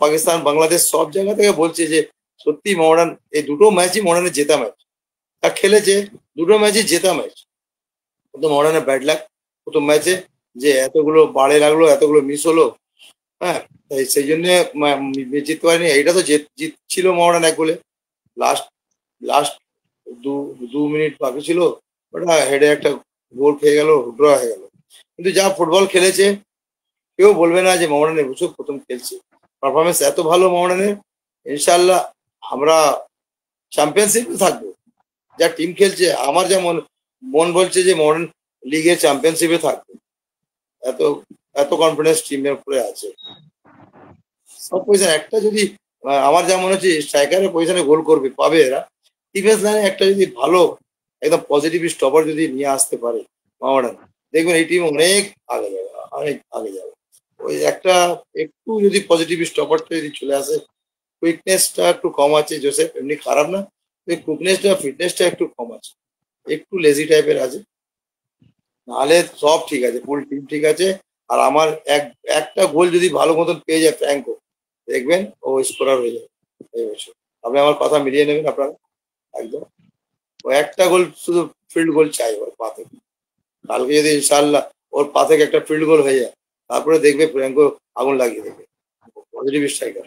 পাকিস্তান, বাংলাদেশ, সব জায়গা থেকে বলছে যে সত্যি মোহামেডান এই দুটো ম্যাচই মোহামেডানের জেতা ম্যাচ। তা খেলেছে, দুটো ম্যাচই জেতা ম্যাচ। কিন্তু মোহামেডানের ব্যাড লাক প্রথম ম্যাচে, যে এতগুলো বাড়ে লাগলো, এতগুলো মিস হলো। হ্যাঁ, তাই সেই জন্য জিততে পারেনি। এটা তো জিতছিল মোহামেডান এক গোলে। লাস্ট লাস্ট দু 2 মিনিট বাকি ছিল, ওটা হেডে একটা গোল খেয়ে গেল, ড্র হয়ে গেল। কিন্তু যা ফুটবল খেলেছে, কেউ বলবে না যে মোহামেডান এবছর প্রথম খেলছে। পারফরমেন্স এত ভালো মোহামেডানের, ইনশাল্লাহ আমরা চ্যাম্পিয়নশিপে থাকবো। যা টিম খেলছে, আমার যা মন মন বলছে যে মোহামেডান লিগের চ্যাম্পিয়নশিপে থাকবে। এত এত কনফিডেন্স টিমের উপরে আছে। সব পজিশন একটা যদি আমার যা মনে হচ্ছে স্ট্রাইকারের পজিশনে গোল করবে, পাবে এরা। ডিফেন্স লাইনে একটা যদি ভালো একদম পজিটিভ স্টপার যদি নিয়ে আসতে পারে মোহামেডান, দেখবেন এই টিম অনেক আগে যাবে, অনেক আগে যাবে। ওই একটা একটু যদি পজিটিভ স্টপারটা যদি চলে আসে। কুইকনেসটা একটু কম আছে জোসেফ, এমনি খারাপ না, কুইকনেসটা ফিটনেসটা একটু কম আছে, একটু লেজি টাইপের আছে। নাহলে সব ঠিক আছে, ফুল টিম ঠিক আছে। আর আমার একটা গোল যদি ভালো মতন পেয়ে যায় ফ্র্যাঙ্কো, দেখবেন ও স্কোরার হয়ে যাবে এই বছর। আপনি আমার কথা মিলিয়ে নেবেন আপনারা একদম। ও একটা গোল শুধু, ফিল্ড গোল চাই ওর পা থেকে। কালকে যদি ইনশাল্লাহ ওর পা থেকে একটা ফিল্ড গোল হয়ে যায়, তারপরে দেখবে ফ্র্যাঙ্কো আগুন লাগিয়ে দেবে। Positive striker.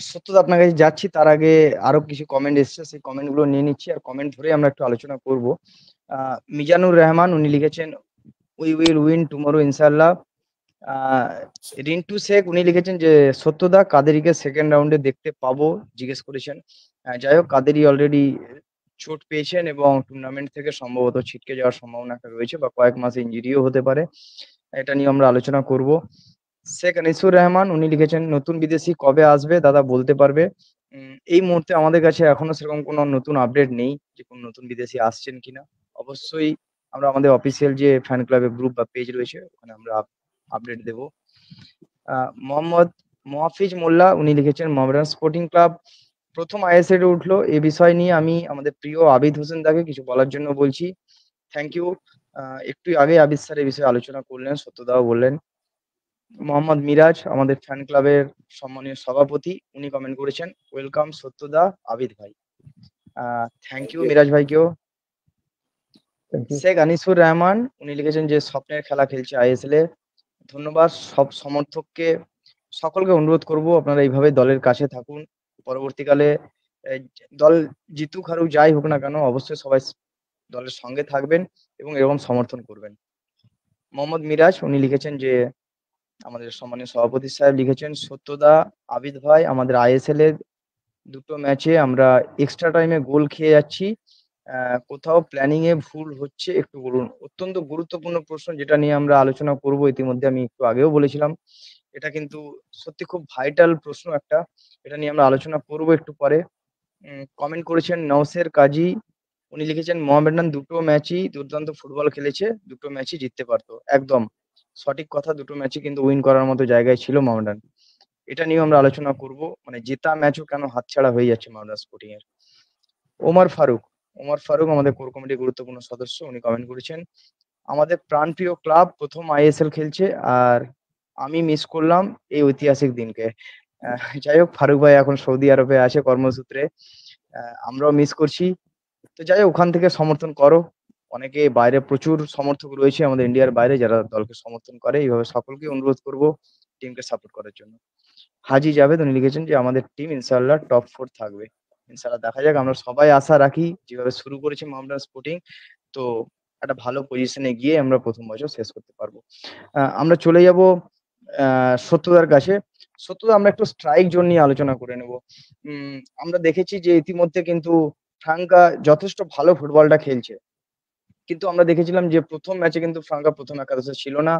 সত্যতা, আপনার কাছে যাচ্ছি তার আগে আরো কিছু কমেন্ট এসেছে, সেই কমেন্ট গুলো নিয়ে নিচ্ছি, আর কমেন্ট ধরে আমরা একটু আলোচনা করব। মিজানুর রহমান উনি লিখেছেন, উই উইল উইন টুমরো ইনশাল্লাহ। আহ রিন্টু শেখ উনি লিখেছেন যে সত্যদা কাদেরিকে সেকেন্ড রাউন্ডে দেখতে পাবো, জিজ্ঞেস করেছেন। যাই হোক, কাদেরি অলরেডি চোট পেয়েছেন এবং টুর্নামেন্ট থেকে সম্ভবত ছিটকে যাওয়ার সম্ভাবনা একটা রয়েছে, বা কয়েক মাসে ইঞ্জুরিও হতে পারে। এটা নিয়ে আমরা আলোচনা করব। শেখ আনিসুর রহমান উনি লিখেছেন, নতুন বিদেশি কবে আসবে দাদা বলতে পারবে? এই মুহূর্তে আমাদের কাছে এখনো সেরকম কোনো নতুন আপডেট নেই যে কোন নতুন বিদেশি আসছেন কিনা। অবশ্যই আমরা আমাদের অফিসিয়াল যে ফ্যান ক্লাবের গ্রুপ বা পেজ রয়েছে, ওখানে আমরা আপডেট দেব। মোহাম্মদ মহাফিজ মোল্লা উনি লিখেছেন, মোহামেডান স্পোর্টিং ক্লাব প্রথম আইএসএল এ উঠলো, এ বিষয় নিয়ে আমি আমাদের প্রিয় আবিদ হোসেন দাকে কিছু বলার জন্য বলছি। Thank you. একটু আগে আবিদ স্যার এই বিষয়ে আলোচনা করলেন, সত্যদাও বললেন। মোহাম্মদ মিরাজ আমাদের ফ্যান ক্লাবের সম্মানীয় সভাপতি, উনি কমেন্ট করেছেন, ওয়েলকাম সত্যদা, আবিদ ভাই। Thank thank you you. Miraj ভাইকেও। Thank you. শেখ আনিসুর রহমান উনি লিখেছেন যে স্বপ্নের খেলা খেলছে আইএসএল এ। ধন্যবাদ সব সমর্থককে। সকলকে অনুরোধ করব আপনারা এইভাবে দলের কাছে থাকুন। পরবর্তীকালে এই, দল জিতুক হারুক যাই হোক না কেন, অবশ্যই সবাই দলের সঙ্গে থাকবেন এবং এরকম সমর্থন করবেন। মোহাম্মদ মিরাজ উনি লিখেছেন যে আমাদের সম্মানীয় সভাপতি সাহেব লিখেছেন, সত্যদা, আবিদ ভাই, আমাদের আইএসএল এর দুটো ম্যাচে আমরা এক্সট্রা টাইমে গোল খেয়ে যাচ্ছি। কোথাও প্ল্যানিং এ ভুল হচ্ছে একটু বলুন। অত্যন্ত গুরুত্বপূর্ণ প্রশ্ন, যেটা নিয়ে আমরা আলোচনা করব। ইতিমধ্যে আমি একটু আগেও বলেছিলাম, এটা কিন্তু সত্যি খুব ভাইটাল প্রশ্ন একটা। এটা নিয়ে আমরা আলোচনা করব একটু পরে। কমেন্ট করেছেন নওসের কাজী, উনি লিখেছেন মোহামেডান দুটো ম্যাচই দুর্দান্ত ফুটবল খেলেছে, দুটো ম্যাচই জিততে পারতো। একদম সঠিক কথা, দুটো ম্যাচই কিন্তু উইন করার মতো জায়গায় ছিল মোহামেডান। এটা নিয়েও আমরা আলোচনা করব, মানে জেতা ম্যাচও কেন হাতছাড়া হয়ে যাচ্ছে মোহামেডান স্পোর্টিং এর। ওমর ফারুক, ওমর ফারুক আমাদের কোর কমিটির গুরুত্বপূর্ণ সদস্য, উনি কমেন্ট করেছেন, আমাদের প্রাণপ্রিয় ক্লাব প্রথম আইএসএল খেলছে আর আমি মিস করলাম এই ঐতিহাসিক দিনকে। যাই হোক, ফারুক ভাই এখন সৌদি আরবে আছে কর্মসূত্রে, আমরাও মিস করছি। তো যাই হোক, ওখান থেকে সমর্থন করো। অনেকে বাইরে প্রচুর সমর্থক রয়েছে আমাদের ইন্ডিয়ার বাইরে যারা দলকে সমর্থন করে। এইভাবে সকলকে অনুরোধ করব টিমকে সাপোর্ট করার জন্য। হাজি জাভেদ উনি লিখেছেন যে আমাদের টিম ইনশাআল্লাহ টপ 4 থাকবে। ইনশাআল্লাহ দেখা যাক, আমরা সবাই আশা রাখি যেভাবে শুরু করেছে মোহামেডান স্পোর্টিং, তো একটা ভালো পজিশনে গিয়ে আমরা প্রথম বছর শেষ করতে পারবো। আমরা চলে যাব সত্যদার কাছে। সত্যদা, আমরা একটু স্ট্রাইক জোন নিয়ে আলোচনা করে নেব। আমরা দেখেছি যে ইতিমধ্যে কিন্তু ফ্রাঙ্কা যথেষ্ট ভালো ফুটবলটা খেলছে, কিন্তু আমরা দেখেছিলাম যে প্রথম ম্যাচে কিন্তু ফ্রাঙ্কা প্রথম একাদশে ছিল না।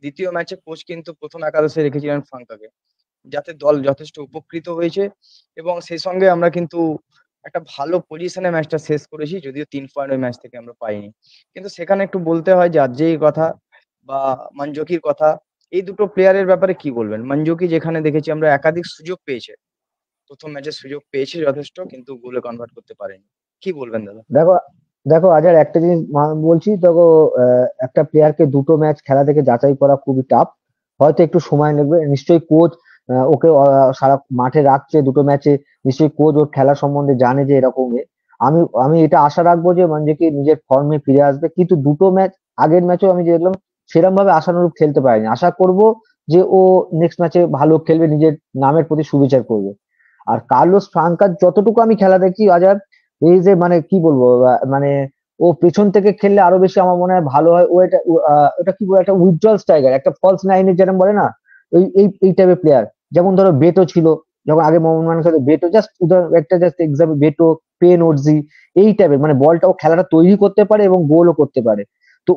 দ্বিতীয় ম্যাচে কোচ কিন্তু প্রথম একাদশে রেখেছিলেন ফ্রাঙ্কাকে, যাতে দল যথেষ্ট উপকৃত হয়েছে। এবং সেই সঙ্গে আমরা কিন্তু একটা ভালো পজিশনে ম্যাচটা শেষ করেছি, যদিও 3 পয়েন্ট ওই ম্যাচ থেকে আমরা পাইনি। কিন্তু সেখানে একটু বলতে হয় যে আজেইর কথা বা মানজুকির কথা, এই দুটো প্লেয়ারের ব্যাপারে কি বলবেন? মানজুকি যেখানে দেখেছি আমরা একাধিক সুযোগ পেয়েছে, প্রথম ম্যাচে সুযোগ পেয়েছে যথেষ্ট, কিন্তু গোলে কনভার্ট করতে পারেনি। কি বলবেন দাদা? দেখো দেখো আজার, একটা জিনিস বলছি দেখো, একটা প্লেয়ারকে দুটো ম্যাচ খেলা থেকে যাচাই করা খুবই টাফ। হয়তো একটু সময় নেবে, নিশ্চয়ই কোচ ওকে সারা মাঠে রাখছে দুটো ম্যাচে, নিশ্চয়ই কোচ ওর খেলা সম্বন্ধে জানে যে এরকম আমি আমি এটা আশা রাখবো যে মানে কি নিজের ফর্মে ফিরে আসবে। কিন্তু দুটো ম্যাচ, আগের ম্যাচও আমি দেখলাম সেরকম ভাবে আশানুরূপ খেলতে পারেনি। আশা করব যে ও নেক্সট ম্যাচে ভালো খেলবে, নিজের নামের প্রতি সুবিচার করবে। আর কার্লোস ফ্রাঙ্কার যতটুকু আমি খেলা দেখছি আজার, এই যে মানে কি বলবো, মানে ও পেছন থেকে খেললে আরো বেশি আমার মনে হয় ভালো হয়। ও এটা ওটা কি বলে, একটা উইথড্রল স্ট্রাইকার, একটা ফলস নাইনের যেরকম বলে না, এই টাইপের প্লেয়ার। যেমন ধরো বেটো ছিল, যখন আগে মোহামেডানের সাথে বেটো, জাস্ট উদাহরণ একটা, জাস্ট এক্সাম্পল, বেটো, পেন ওরজি, এই টাইপের মানে বলটা ও খেলাটা তৈরি করতে পারে এবং গোলও করতে পারে। তো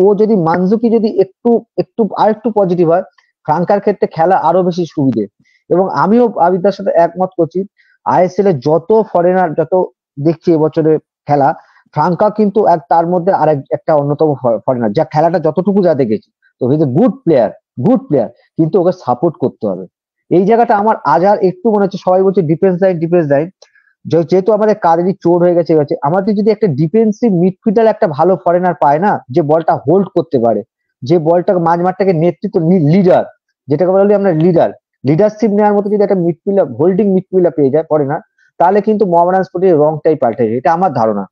ও যদি মানজুকি যদি একটু একটু আর একটু পজিটিভ হয়, ফ্রাঙ্কার ক্ষেত্রে খেলা আরো বেশি সুবিধে। এবং আমিও আবিদার সাথে একমত করছি, আইএসএল এ যত ফরেনার যত দেখছি এবছরে খেলা, ফ্রাঙ্কা কিন্তু তার মধ্যে একটা অন্যতম ফরেনার, যা খেলাটা যতটুকু যা দেখেছি। তো হি গুড প্লেয়ার, গুড প্লেয়ার, কিন্তু ওকে সাপোর্ট করতে হবে। এই জায়গাটা আমার আজার একটু মনে হচ্ছে, সবাই বলছে ডিফেন্স লাইন, ডিফেন্স লাইন, যেহেতু আমাদের কাদেরই চোট হয়ে গেছে, আমাদের যদি একটা ডিফেন্সিভ মিডফিল্ডার একটা ভালো ফরেনার পায় না, যে বলটা হোল্ড করতে পারে, যে বলটা মাঝ মাঠটাকে নেতৃত্ব, লিডার, যেটাকে বলি আমরা লিডার, লিডারশিপ নেওয়ার মতো যদি একটা মিডফিল্ডার, হোল্ডিং মিডফিল্ডার পেয়ে যায় ফরেনার, তাহলে কিন্তু মোহামেডান স্পোর্টিং রংটাই পাল্টে যায়, এটা আমার ধারণা।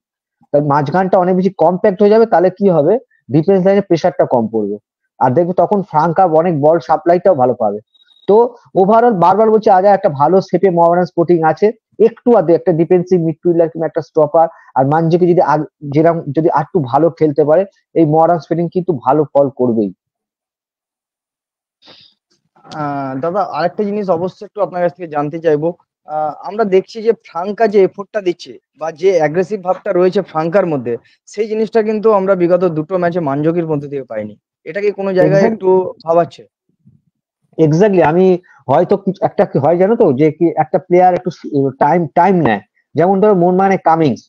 তাই মাঝখানটা অনেক বেশি কম্প্যাক্ট হয়ে যাবে, তাহলে কি হবে, ডিফেন্স লাইনে প্রেশারটা কম পড়বে। আর দেখবে তখন ফ্রাঙ্কা অনেক বল সাপ্লাইটাও ভালো পাবে। তো ওভারঅল বারবার বলছি, আজ একটা ভালো শেপে মোহামেডান স্পোর্টিং আছে। একটু আধে একটা ডিফেন্সিভ মিডফিল্ডার কিংবা একটা স্টপার আর মানজুকি যদি যেরকম যদি আরেকটু ভালো খেলতে পারে, এই মোহামেডান স্পোর্টিং কিন্তু ভালো ফল করবেই। দাদা, আরেকটা জিনিস অবশ্যই একটু আপনার কাছ থেকে জানতে চাইবো। আমরা দেখছি যে ফ্রাঙ্কা যে এফোর্টটা দিচ্ছে বা যে অ্যাগ্রেসিভ ভাবটা রয়েছে ফ্রাঙ্কার মধ্যে, সেই জিনিসটা কিন্তু আমরা বিগত দুটো ম্যাচে মানজুকির মধ্যে থেকে পাইনি। এটা কি কোনো জায়গায় একটু ভাবাচ্ছে? এক্স্যাক্টলি, আমি হয়তো একটা কি হয় জানো তো, যে কি একটা প্লেয়ার একটু টাইম টাইম নেয়। যেমন ধরো মোহনবাগানে কামিংস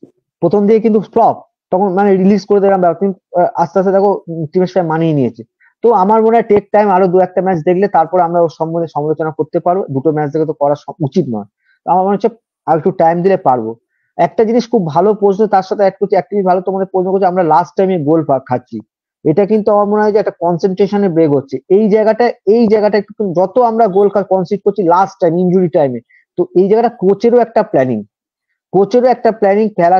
প্রথম দিকে কিন্তু ফ্লপ, তখন মানে রিলিজ করে দিলাম, আস্তে আস্তে দেখো টিমের সাথে মানিয়ে নিয়েছে। তো আমার মনে হয় টেক টাইম, আরো দু একটা ম্যাচ দেখলে তারপর আমরা ওর সম্বন্ধে সমালোচনা করতে পারবো। দুটো ম্যাচ দেখে তো করা উচিত নয়। তো আমার মনে হচ্ছে আর একটু টাইম দিলে পারবো। একটা জিনিস খুব ভালো প্রশ্ন, তার সাথে অ্যাড করছি, একটা জিনিস ভালো তোমাদের প্রশ্ন করছি, আমরা লাস্ট টাইমে গোল খাচ্ছি, এটা কিন্তু আমার মনে হয় যে একটা কনসেন্ট্রেশনের ব্রেক হচ্ছে এই জায়গাটা একটু, যত আমরা গোল কনসিড করছি লাস্ট টাইম ইনজুরি টাইমে, তো এই জায়গাটা কোচেরও একটা প্ল্যানিং খেলা,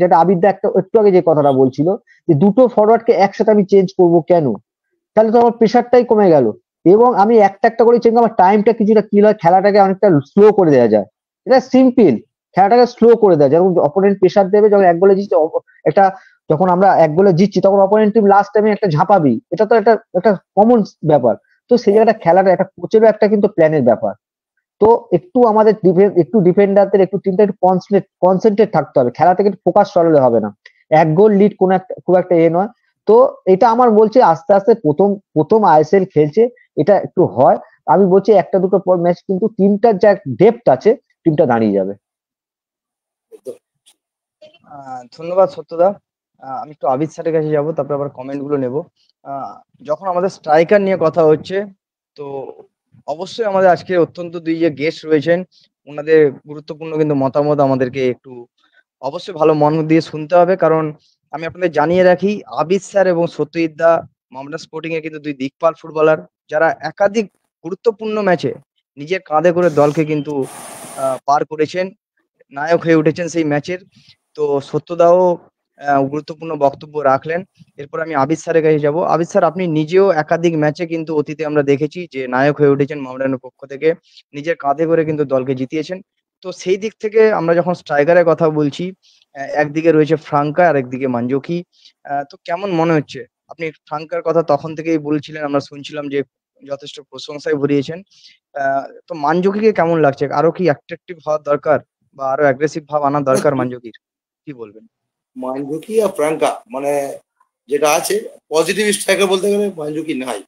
যেটা আবিদা একটু আগে যে কথাটা বলছিল, যে দুটো ফরওয়ার্ডকে একসাথে আমি চেঞ্জ করব কেন, তাহলে তো আমার প্রেশারটাই কমে গেল। এবং আমি একটা একটা করে চেঞ্জ, আমার টাইমটা কিছুটা কি হয়, খেলাটাকে অনেকটা স্লো করে দেওয়া যায়। এটা সিম্পল, খেলাটাকে স্লো করে দেয়, যখন অপোনেন্ট প্রেশার দেবে, যখন এক গোলে জিতছে একটা, যখন আমরা এক গোলে জিতছি, তখন অপোনেন্ট টিম লাস্ট টাইমে একটা ঝাঁপাবি, এটা তো একটা একটা কমন ব্যাপার। তো সেই জায়গাটা খেলাটা একটা কোচেরও একটা কিন্তু প্ল্যানের ব্যাপার। তো একটু আমাদের একটু ডিফেন্ডারদের একটু টিমটা একটু কনসেন্ট্রেট থাকতে হবে, খেলা থেকে ফোকাস সরালে হবে না। এক গোল লিড কোন একটা খুব একটা নয়। তো এটা আমার বলছে আস্তে আস্তে, প্রথম প্রথম আইএসএল খেলছে, এটা একটু হয়। আমি বলছি একটা দুটো পর ম্যাচ কিন্তু টিমটার যা ডেপথ আছে, টিমটা দাঁড়িয়ে যাবে। ধন্যবাদ সত্যদা। আমি একটু আবিদ স্যারের কাছে যাব, তারপর আবার কমেন্ট গুলো নেব। যখন আমাদের স্ট্রাইকার নিয়ে কথা হচ্ছে, তো অবশ্যই আমাদের আজকে অত্যন্ত দুই যে গেস্ট রয়েছেন, ওনাদের গুরুত্বপূর্ণ কিন্তু মতামত আমাদেরকে একটু অবশ্যই ভালো মন দিয়ে শুনতে হবে। কারণ আমি আপনাদের জানিয়ে রাখি, আবিদ স্যার এবং সত্যজিৎ দা মোহামেডান স্পোর্টিং এর কিন্তু দুই দিকপাল ফুটবলার, যারা একাধিক গুরুত্বপূর্ণ ম্যাচে নিজের কাঁধে করে দলকে কিন্তু পার করেছেন, নায়ক হয়ে উঠেছেন সেই ম্যাচের। তো সত্যদাও গুরুত্বপূর্ণ বক্তব্য রাখলেন। এরপর আমি আবিদ স্যারের কাছে যাব। আবিদ স্যার, আপনি নিজেও একাধিক ম্যাচে কিন্তু অতীতে আমরা দেখেছি যে নায়ক হয়ে উঠেছেন মোহামেডানের পক্ষ থেকে, নিজের কাঁধে করে কিন্তু দলকে জিতিয়েছেন। তো সেই দিক থেকে আমরা যখন স্ট্রাইকারের কথা বলছি, একদিকে রয়েছে ফ্রাঙ্কা আর একদিকে মানজুকি। তো কেমন মনে হচ্ছে? আপনি ফ্রাঙ্কার কথা তখন থেকেই বলছিলেন, আমরা শুনছিলাম যে যথেষ্ট প্রশংসায় ভরিয়েছেন। তো মানজুকিকে কেমন লাগছে? আরো কি অ্যাট্রাকটিভ হওয়ার দরকার বা আরো অ্যাগ্রেসিভ ভাব আনা দরকার মানজুকির? কি বলবেন? মানজুকি আর ফ্রাঙ্কা মানে যেটা আছে, পজিটিভ স্ট্রাইকার বলতে গেলে মানজুকি নাই,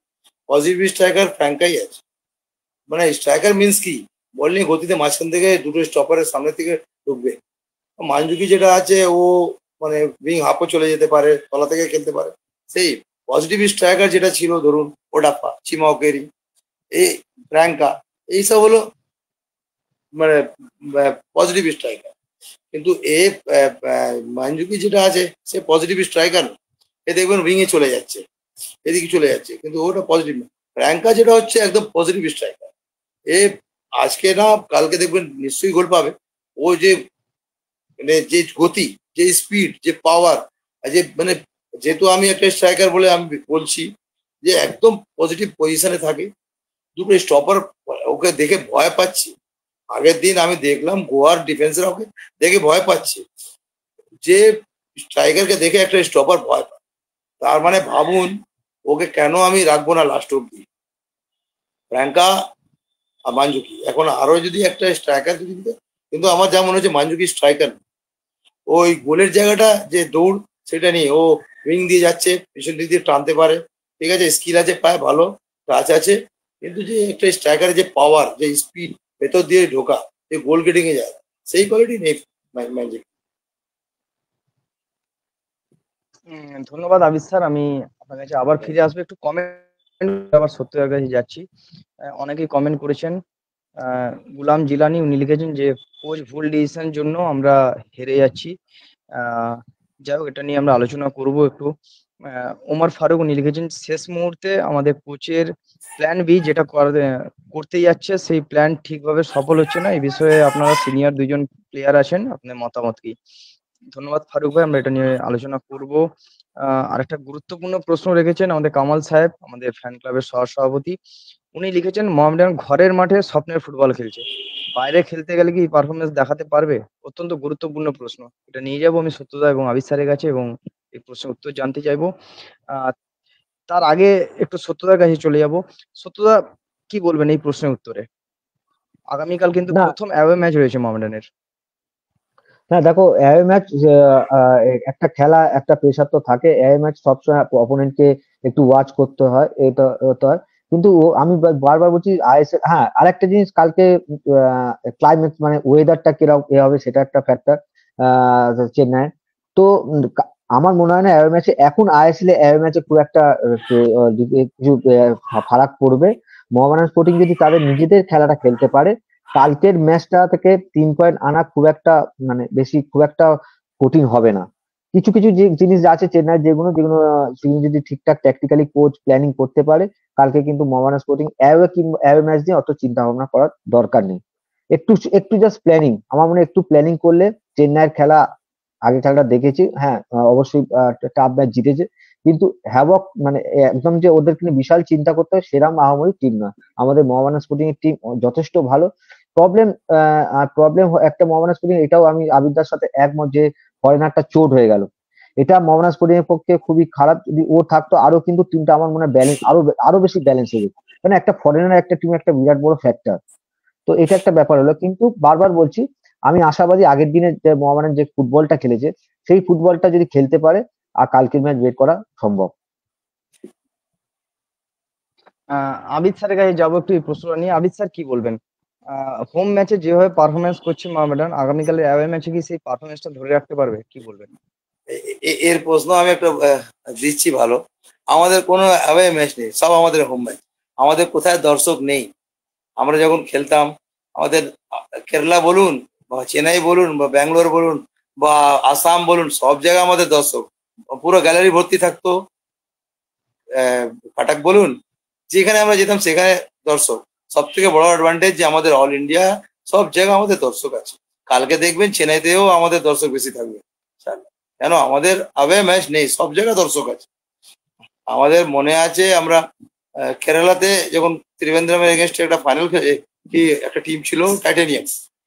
পজিটিভ স্ট্রাইকার ফ্রাঙ্কাই আছে। মানে স্ট্রাইকার মিন্স কি, বল নিয়ে গতিতে মাঝখান থেকে দুটো স্টপারের সামনে থেকে ঢুকবে। মানজুকি যেটা আছে, ও মানে উইং হাফও চলে যেতে পারে, তলা থেকে খেলতে পারে। সেই পজিটিভ স্ট্রাইকার যেটা ছিল, ধরুন ওডাপ্পা, চিমাওকেরি, এই ফ্রাঙ্কা, এইসব হলো মানে পজিটিভ স্ট্রাইকার। কিন্তু মানজুকি যেটা আছে, সে পজিটিভ স্ট্রাইকার না। এ দেখবেন উইং এ চলে যাচ্ছে, এদিকে চলে যাচ্ছে, কিন্তু ওটা পজিটিভ না। ফ্র্যাঙ্কা যেটা হচ্ছে একদম পজিটিভ স্ট্রাইকার। এ আজকে না কালকে দেখবেন নিশ্চয়ই গোল পাবে। ও যে মানে যে গতি, যে স্পিড, যে পাওয়ার, যে মানে যেহেতু আমি একটা স্ট্রাইকার বলে আমি বলছি যে একদম পজিটিভ পজিশনে থাকে। দুটো স্টপার ওকে দেখে ভয় পাচ্ছি। আগের দিন আমি দেখলাম গোয়ার ডিফেন্সরা ওকে দেখে ভয় পাচ্ছে। যে স্ট্রাইকারকে দেখে একটা স্টপার ভয় পায়, তার মানে ভাবুন ওকে কেন আমি রাখবো না লাস্ট অব্দি। প্রিয়াঙ্কা আর মানজুকি, এখন আরো যদি একটা স্ট্রাইকার যদি দিতে, কিন্তু আমার যা মনে হচ্ছে মানজুকি স্ট্রাইকার, ওই গোলের জায়গাটা যে দৌড়, সেটা নিয়ে ও উইং দিয়ে যাচ্ছে, পিছন দিক দিয়ে টানতে পারে, ঠিক আছে, স্কিল আছে, পায়ে ভালো টাচ আছে। কিন্তু যে একটা স্ট্রাইকারের যে পাওয়ার, যে স্পিড, ভেতর দিয়ে ঢোকা, যে গোল গেটিং এ যায়, সেই কোয়ালিটি নেই ম্যাজিক। ধন্যবাদ আবিদ স্যার। আমি আপনার কাছে আবার ফিরে আসবো, একটু কমেন্ট আবার সত্যের কাছে যাচ্ছি। অনেকেই কমেন্ট করেছেন। গুলাম জিলানি উনি লিখেছেন যে কোচ ভুল ডিসিশন জন্য আমরা হেরে যাচ্ছি। যাই হোক, এটা নিয়ে আমরা আলোচনা করব একটু। ওমর ফারুক উনি লিখেছেন শেষ মুহূর্তে আমাদের কোচের প্ল্যান বি যেটা করতে যাচ্ছে, সেই প্ল্যান ঠিকভাবে সফল হচ্ছে না। এই বিষয়ে আপনারা সিনিয়র দুজন প্লেয়ার আছেন, আপনার মতামত কি? ধন্যবাদ ফারুক ভাই, আমরা এটা নিয়ে আলোচনা করব। আরেকটা গুরুত্বপূর্ণ প্রশ্ন রেখেছেন আমাদের কামাল সাহেব, আমাদের ফ্যান ক্লাবের সহসভাপতি। উনি লিখেছেন মোহামেডান ঘরের মাঠে স্বপ্নের ফুটবল খেলছে, বাইরে খেলতে গেলে কি পারফরমেন্স দেখাতে পারবে? অত্যন্ত গুরুত্বপূর্ণ প্রশ্ন। এটা নিয়ে যাব আমি সত্যদা এবং আবিদ স্যারের কাছে, এবং এই প্রশ্নের উত্তর জানতে চাইবো। আহ তার আগে একটু সত্যদার কাছে চলে যাব। সত্যদা, কি বলবেন এই প্রশ্নের উত্তরে? আগামীকাল কিন্তু না, প্রথম অ্যাওয়ে ম্যাচ রয়েছে মোহামেডানের। না দেখো, অ্যাওয়ে ম্যাচ একটা খেলা, একটা প্রেশার তো থাকে। অ্যাওয়ে ম্যাচ সবসময় অপোনেন্টকে একটু ওয়াচ করতে হয়, এটা হতে হয়। কিন্তু আমি বারবার বলছি আইএসএল, হ্যাঁ আরেকটা জিনিস, কালকে ক্লাইমেট মানে ওয়েদারটা কিরকম এ হবে সেটা একটা ফ্যাক্টর চেন্নাই। তো আমার মনে হয় না অ্যাওয়ে ম্যাচে, এখন আইএসএল এ অ্যাওয়ে ম্যাচে খুব একটা কিছু ফারাক পড়বে। মোহামেডান স্পোর্টিং যদি তাদের নিজেদের খেলাটা খেলতে পারে, কালকের ম্যাচটা থেকে 3 পয়েন্ট আনা খুব একটা মানে বেশি খুব একটা কঠিন হবে না। কিছু কিছু যে জিনিস আছে চেন্নাই, যেগুলো যেগুলো সেগুলো যদি ঠিকঠাক ট্যাকটিক্যালি কোচ প্ল্যানিং করতে পারে, কালকে কিন্তু মোহামেডান স্পোর্টিং অ্যাওয়ে কিংবা অ্যাওয়ে ম্যাচ নিয়ে অত চিন্তা ভাবনা করার দরকার নেই। একটু একটু জাস্ট প্ল্যানিং, আমার মনে হয় একটু প্ল্যানিং করলে। চেন্নাইয়ের খেলা, আগে খেলাটা দেখেছি, হ্যাঁ অবশ্যই টাফ ম্যাচ জিতেছে, কিন্তু হ্যাভক মানে একদম যে ওদেরকে নিয়ে বিশাল চিন্তা করতে হয় সেরাম আহামরি টিম নয়। আমাদের মোহামেডান স্পোর্টিং এর টিম যথেষ্ট ভালো। প্রবলেম প্রবলেম একটা মোহামেডান স্পোর্টিং, এটাও আমি আবিদার সাথে একমত যে ফরেনারটা চোট হয়ে গেল, এটা মোহামেডান স্পোর্টিং এর পক্ষে খুবই খারাপ। যদি ও থাকতো আরো কিন্তু টিমটা আমার মনে হয় ব্যালেন্স আরো আরো বেশি ব্যালেন্স হয়ে যেত। কারণ একটা ফরেনার একটা টিম একটা বিরাট বড় ফ্যাক্টর। তো এটা একটা ব্যাপার হলো, কিন্তু বারবার বলছি আমি আশাবাদী আগের দিনে যে মোহামেডান যে ফুটবলটা খেলেছে, সেই ফুটবলটা যদি খেলতে পারে, আর কালকের ম্যাচ বের করা সম্ভব। আবিদ স্যারের কাছে যাবো একটু এই প্রশ্নটা নিয়ে। আবিদ স্যার, কি বলবেন? হোম ম্যাচে যেভাবে পারফরমেন্স করছে মোহামেডান, আগামীকালের অ্যাওয়ে ম্যাচে কি সেই পারফরমেন্সটা ধরে রাখতে পারবে, কি বলবেন? এর প্রশ্ন আমি একটা দিচ্ছি ভালো। আমাদের কোনো অ্যাওয়ে ম্যাচ নেই, সব আমাদের হোম ম্যাচ। আমাদের কোথায় দর্শক নেই? আমরা যখন খেলতাম, আমাদের কেরালা বলুন বা চেন্নাই বলুন বা ব্যাঙ্গালোর বলুন বা আসাম বলুন, সব জায়গায় আমাদের দর্শক, পুরো গ্যালারি ভর্তি থাকতো। ফাটাক বলুন, যেখানে আমরা যেতাম সেখানে দর্শক। সব থেকে বড় অ্যাডভান্টেজ যে আমাদের অল ইন্ডিয়া সব জায়গায় আমাদের দর্শক আছে। কালকে দেখবেন চেন্নাইতেও আমাদের দর্শক বেশি থাকবে, কেন আমাদের অ্যাওয়ে ম্যাচ নেই, সব জায়গায় দর্শক আছে। আমাদের মনে আছে আমরা কেরালাতে যখন ত্রিভেন্দ্রমের এগেনস্টে একটা ফাইনাল কি একটা টিম ছিল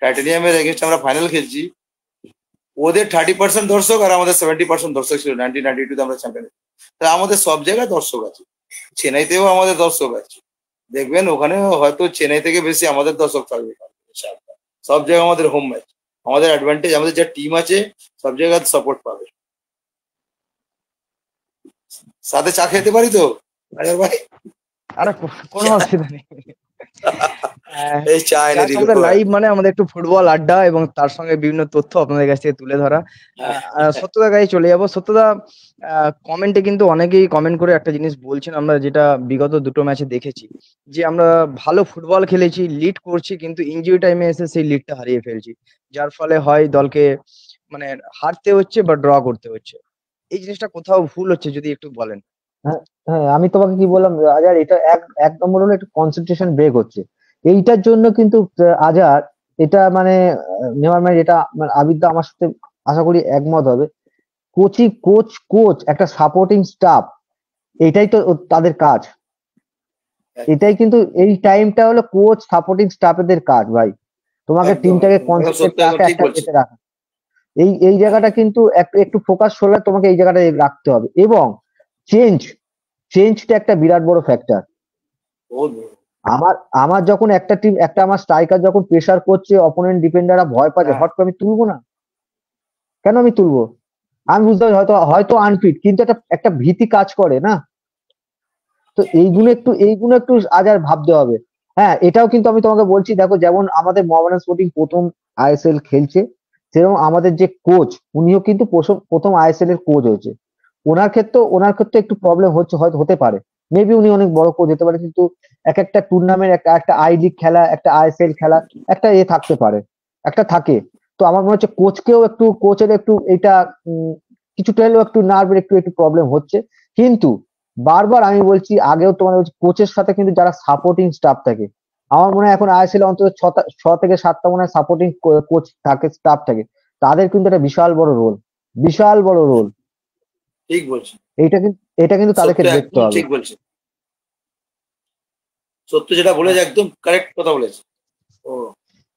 টাইটানিয়ামের এগেনস্টে আমরা ফাইনাল খেলছি। ওদের 30% দর্শক আর আমাদের 70% দর্শক ছিল 1992 আমরা চ্যাম্পিয়ন। তা আমাদের সব জায়গায় দর্শক আছে, চেন্নাইতেও আমাদের দর্শক আছে। দেখবেন ওখানে হয়তো চেন্নাই থেকে বেশি আমাদের দর্শক থাকবে। সব জায়গায় আমাদের হোম ম্যাচ, আমাদের অ্যাডভান্টেজ, আমাদের যা টিম আছে সব জায়গায় সাপোর্ট পাবে। সাথে চা খেতে পারি তো রাজার ভাই? আরে কোনো অসুবিধা নেই। এই চা এনে দিল। আমাদের লাইভ মানে আমাদের একটু ফুটবল আড্ডা এবং তার সঙ্গে বিভিন্ন তথ্য আপনাদের কাছ থেকে তুলে ধরা। সত্যদা গায়ে চলে যাবো। সত্যদা, কমেন্টে কিন্তু অনেকেই কমেন্ট করে একটা জিনিস বলছেন, আমরা যেটা বিগত দুটো ম্যাচে দেখেছি, যে আমরা ভালো ফুটবল খেলেছি, লিড করছি, কিন্তু ইনজুরি টাইমে এসে সেই লিডটা হারিয়ে ফেলছি, যার ফলে হয় দলকে মানে হারতে হচ্ছে বা ড্র করতে হচ্ছে। এই জিনিসটা কোথাও ভুল হচ্ছে, যদি একটু বলেন। হ্যাঁ, হ্যাঁ, আমি তোমাকে কি বললাম আজার, এটা এক নম্বর হলো একটু কনসেন্ট্রেশন ব্রেক হচ্ছে এইটার জন্য, কিন্তু আজার এটা মানে নেওয়ার মানে যেটা মানে আবিদ্যা আমার সাথে আশা করি একমত হবে। কোচ একটা সাপোর্টিং স্টাফ, এটাই তো তাদের কাজ। এটাই কিন্তু এই টাইমটা হলো কোচ সাপোর্টিং স্টাফেদের কাজ ভাই, তোমাকে টিমটাকে কনসেন্ট্রেট রাখা, একটা এতে রাখা। এই জায়গাটা কিন্তু একটু একটু ফোকাস হলে তোমাকে এই জায়গাটা রাখতে হবে। এবং চেঞ্জটা একটা বিরাট বড় ফ্যাক্টর। আমার আমার যখন একটা টিম, একটা আমার স্ট্রাইকার যখন প্রেসার করছে, অপোনেন্ট ডিফেন্ডাররা ভয় পাচ্ছে, হট করে আমি তুলবো না কেন? আমি তুলবো, আমি বুঝতে পারি হয়তো হয়তো আনফিট, কিন্তু একটা ভীতি কাজ করে না? তো এইগুলো একটু আজ আর ভাবতে হবে। হ্যাঁ, এটাও কিন্তু আমি তোমাকে বলছি, দেখো যেমন আমাদের মোহামেডান স্পোর্টিং প্রথম আইএসএল খেলছে, সেরকম আমাদের যে কোচ, উনিও কিন্তু প্রথম আইএসএল এর কোচ হয়েছে। ওনার ক্ষেত্রে একটু প্রবলেম হচ্ছে, হয়তো হতে পারে, মেবি উনি অনেক বড় কোচ হতে পারে, কিন্তু এক একটা টুর্নামেন্ট, একটা আই লিগ খেলা, একটা আইএসএল খেলা, একটা থাকতে পারে, একটা থাকে। তো আমার মনে হচ্ছে কোচের একটু এটা কিছুটা হলেও একটু নার্ভের একটু একটু প্রবলেম হচ্ছে। কিন্তু বারবার আমি বলছি, আগেও তোমার বলছি, কোচের সাথে কিন্তু যারা সাপোর্টিং স্টাফ থাকে, আমার মনে হয় এখন আইএসএল অন্তত 6 থেকে 7টা মনে হয় সাপোর্টিং কোচ থাকে, স্টাফ থাকে, তাদের কিন্তু একটা বিশাল বড় রোল। ঠিক বলছি, এটা কিন্তু তাদেরকে দেখতে হবে। ঠিক বলছি, সত্য যেটা বলেছে একদম কারেক্ট কথা বলেছে।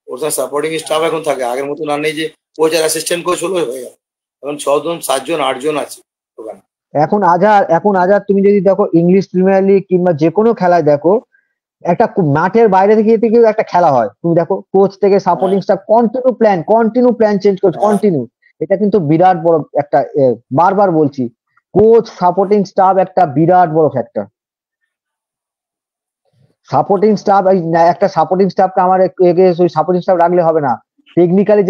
ওর সাপোর্টিং স্টাফ এখন থাকে, আগের মতন আর নেই যে কোচ আর অ্যাসিস্ট্যান্ট কোচ হলো হয়ে গেল। এখন 6 জন 7 জন 8 জন আছে ওখানে। এখন আজার তুমি যদি দেখো ইংলিশ প্রিমিয়ার লিগ কিংবা যে কোনো খেলায় দেখো, একটা মাঠের বাইরে থেকে একটা খেলা হয়, তুমি দেখো কোচ থেকে supporting staff continue plan change করছে, কন্টিনিউ। এটা কিন্তু বিরাট বড় একটা, বারবার বলছি, কোচ সাপোর্টিং স্টাফ একটা বিরাট বড় ফ্যাক্টর। সাপোর্টিং স্টাফ, একটা সাপোর্টিং স্টাফকে আমার ওই সাপোর্টিং স্টাফ রাখলে হবে না। টেকনিক্যালি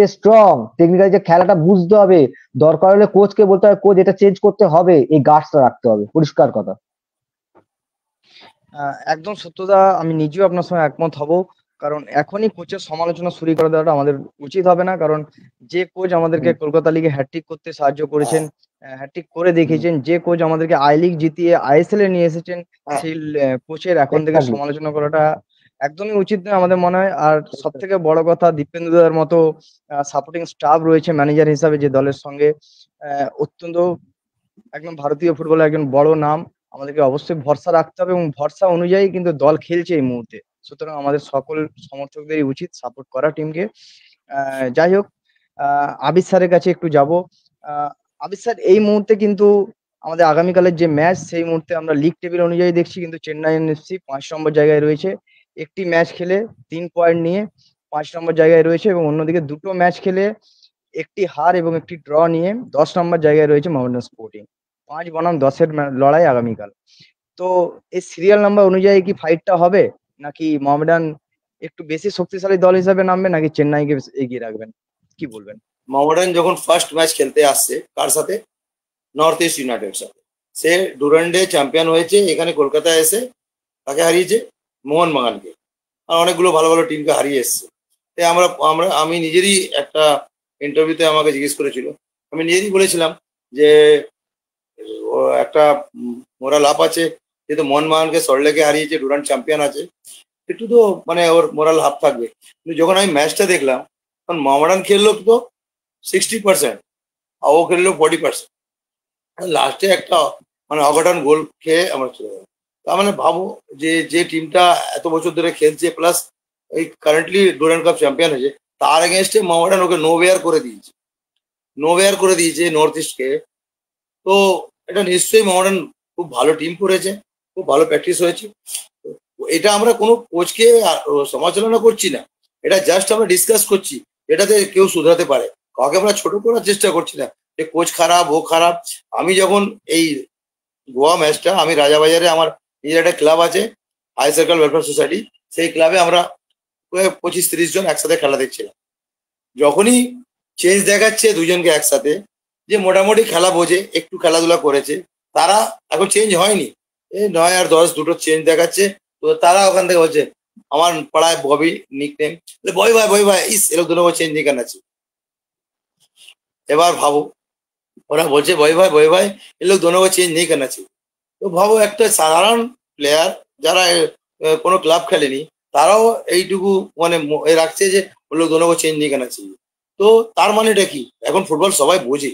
যে খেলাটা বুঝতে হবে, দরকার হলে কোচকে বলতে হবে, কোচ এটা চেঞ্জ করতে হবে, এই গার্ডসটা রাখতে হবে, পরিষ্কার কথা। একদম সত্যদা, আমি নিজেও আপনার সঙ্গে একমত হব। কারণ এখনই কোচের সমালোচনা শুরু করে দেওয়াটা আমাদের উচিত হবে না। কারণ যে কোচ আমাদেরকে কলকাতা লিগে হ্যাটট্রিক করতে সাহায্য করেছেন, হ্যাটট্রিক করে দেখিয়েছেন, যে কোচ আমাদেরকে আই লিগ জিতিয়ে আইএসএল এ নিয়ে এসেছেন, সেই কোচের এখন থেকে সমালোচনা করাটা একদমই উচিত নয় আমাদের মনে হয়। আর সব থেকে বড় কথা, দীপেন্দুদার মতো সাপোর্টিং স্টাফ রয়েছে ম্যানেজার হিসাবে, যে দলের সঙ্গে অত্যন্ত একদম ভারতীয় ফুটবলের একজন বড় নাম। আমাদেরকে অবশ্যই ভরসা রাখতে হবে এবং ভরসা অনুযায়ী কিন্তু দল খেলছে এই মুহূর্তে। সুতরাং আমাদের সকল সমর্থকদেরই উচিত সাপোর্ট করা টিমকে। যাই হোক, আবির স্যারের কাছে একটু যাব। আবির স্যার, এই মুহূর্তে কিন্তু আমাদের আগামীকালের যে ম্যাচ, সেই মুহূর্তে আমরা লিগ টেবিল অনুযায়ী দেখছি কিন্তু চেন্নাই এফসি 5 নম্বর জায়গায় রয়েছে। একটি ম্যাচ খেলে 3 পয়েন্ট নিয়ে 5 নম্বর জায়গায় রয়েছে, এবং অন্যদিকে দুটো ম্যাচ খেলে একটি হার এবং একটি ড্র নিয়ে 10 নম্বর জায়গায় রয়েছে মোহামেডান স্পোর্টিং। 5 বনাম 10-এর লড়াই আগামীকাল। তো এই সিরিয়াল নাম্বার অনুযায়ী কি ফাইটটা হবে, নাকি মোহামেডান একটু বেশি শক্তিশালী দল হিসাবে নামবে নাকি চেন্নাইকে এগিয়ে রাখবেন, কি বলবেন? মোহামেডান যখন ফার্স্ট ম্যাচ খেলতে আসছে কার সাথে, নর্থ ইস্ট ইউনাইটেড সাথে, সে ডুরান্ডে চ্যাম্পিয়ন হয়েছে, এখানে কলকাতায় এসে তাকে হারিয়েছে মোহনবাগানকে, আর অনেকগুলো ভালো ভালো টিমকে হারিয়ে এসছে। তাই আমি নিজেরই একটা ইন্টারভিউতে আমাকে জিজ্ঞেস করেছিল, আমি নিজেরই বলেছিলাম যে একটা মোরাল আপ আছে, যেহেতু মোহনবাগানকে সল্টলেকে হারিয়েছে, ডুরান্ড চ্যাম্পিয়ন আছে, একটু তো মানে ওর মোরাল হাফ থাকবে। কিন্তু যখন আমি ম্যাচটা দেখলাম তখন মোহামেডান খেললো তো 60%, আর ও খেললো 40%। লাস্টে একটা মানে অঘটন গোল খেয়ে আমরা চলে গেলাম। তার মানে ভাবো যে টিমটা এত বছর ধরে খেলছে, প্লাস এই কারেন্টলি ডুরান্ড কাপ চ্যাম্পিয়ন হয়েছে, তার এগেনস্টে মোহামেডান ওকে নোওয়্যার করে দিয়েছে নর্থ ইস্টকে। তো এটা নিশ্চয়ই মোহামেডান খুব ভালো টিম করেছে, খুব ভালো প্র্যাকটিস হয়েছে। এটা আমরা কোনো কোচকে সমালোচনা করছি না, এটা জাস্ট আমরা ডিসকাস করছি, এটাতে কেউ শুধরাতে পারে, কাউকে আমরা ছোট করার চেষ্টা করছি না যে কোচ খারাপ ও খারাপ। আমি যখন এই গোয়া ম্যাচটা, আমি রাজাবাজারে আমার নিজের একটা ক্লাব আছে, হাই সার্কেল ওয়েলফেয়ার সোসাইটি, সেই ক্লাবে আমরা 25-30 জন একসাথে খেলা দেখছিলাম। যখনই চেঞ্জ দেখাচ্ছে দুজনকে একসাথে, যে মোটামুটি খেলা বোঝে, একটু খেলাধুলা করেছে, তারা এখন চেঞ্জ হয়নি, 9 আর 10 দুটো চেঞ্জ দেখাচ্ছে। তো তারা ওখান থেকে বলছে, আমার পাড়ায় ববি নিকনেম, বই ভাই ইস এরকম দুটো চেঞ্জ नहीं करना चाहिए। এবার ভাবো, ওরা বলছে বই ভাই ये लोग दोनों को चेंज नहीं करना चाहिए। তো ভাবো একটা সাধারণ প্লেয়ার যারা কোনো ক্লাব খেলেনি, তারাও এইটুকু মানে রাখছে যে ও লোক দোনো চেঞ্জ नहीं करना चाहिए। তো তার মানেটা কি, এখন ফুটবল সবাই বোঝে,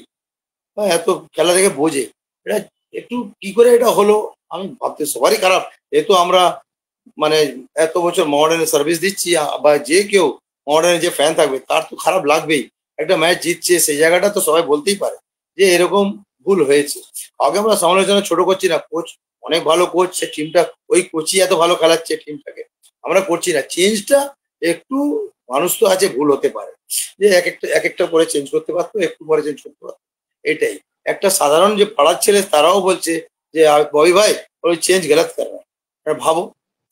এত খেলা থেকে বোঝে, এটা একটু কি করে এটা হলো আমি ভাবতে সবারই খারাপ। যেহেতু আমরা মানে এত বছর মোহামেডানের সার্ভিস দিচ্ছি, বা যে কেউ মোহামেডানের যে ফ্যান থাকবে তার তো খারাপ লাগবেই। একটা ম্যাচ জিতছে, সেই জায়গাটা তো সবাই বলতেই পারে যে এরকম ভুল হয়েছে। আগে আমরা সমালোচনা ছোট করছি না, কোচ অনেক ভালো কোচ, সে টিমটা ওই কোচই এত ভালো খেলাচ্ছে টিমটাকে, আমরা করছি না। চেঞ্জটা একটু, মানুষ তো আছে ভুল হতে পারে, যে এক একটা করে চেঞ্জ করতে পারতো, একটু পরে চেঞ্জ করতে পারতো। এটাই একটা সাধারণ যে পাড়ার ছেলে, তারাও বলছে যে ববি ভাই ওই চেঞ্জ গলত কর রহা হ্যাঁ। ভাবো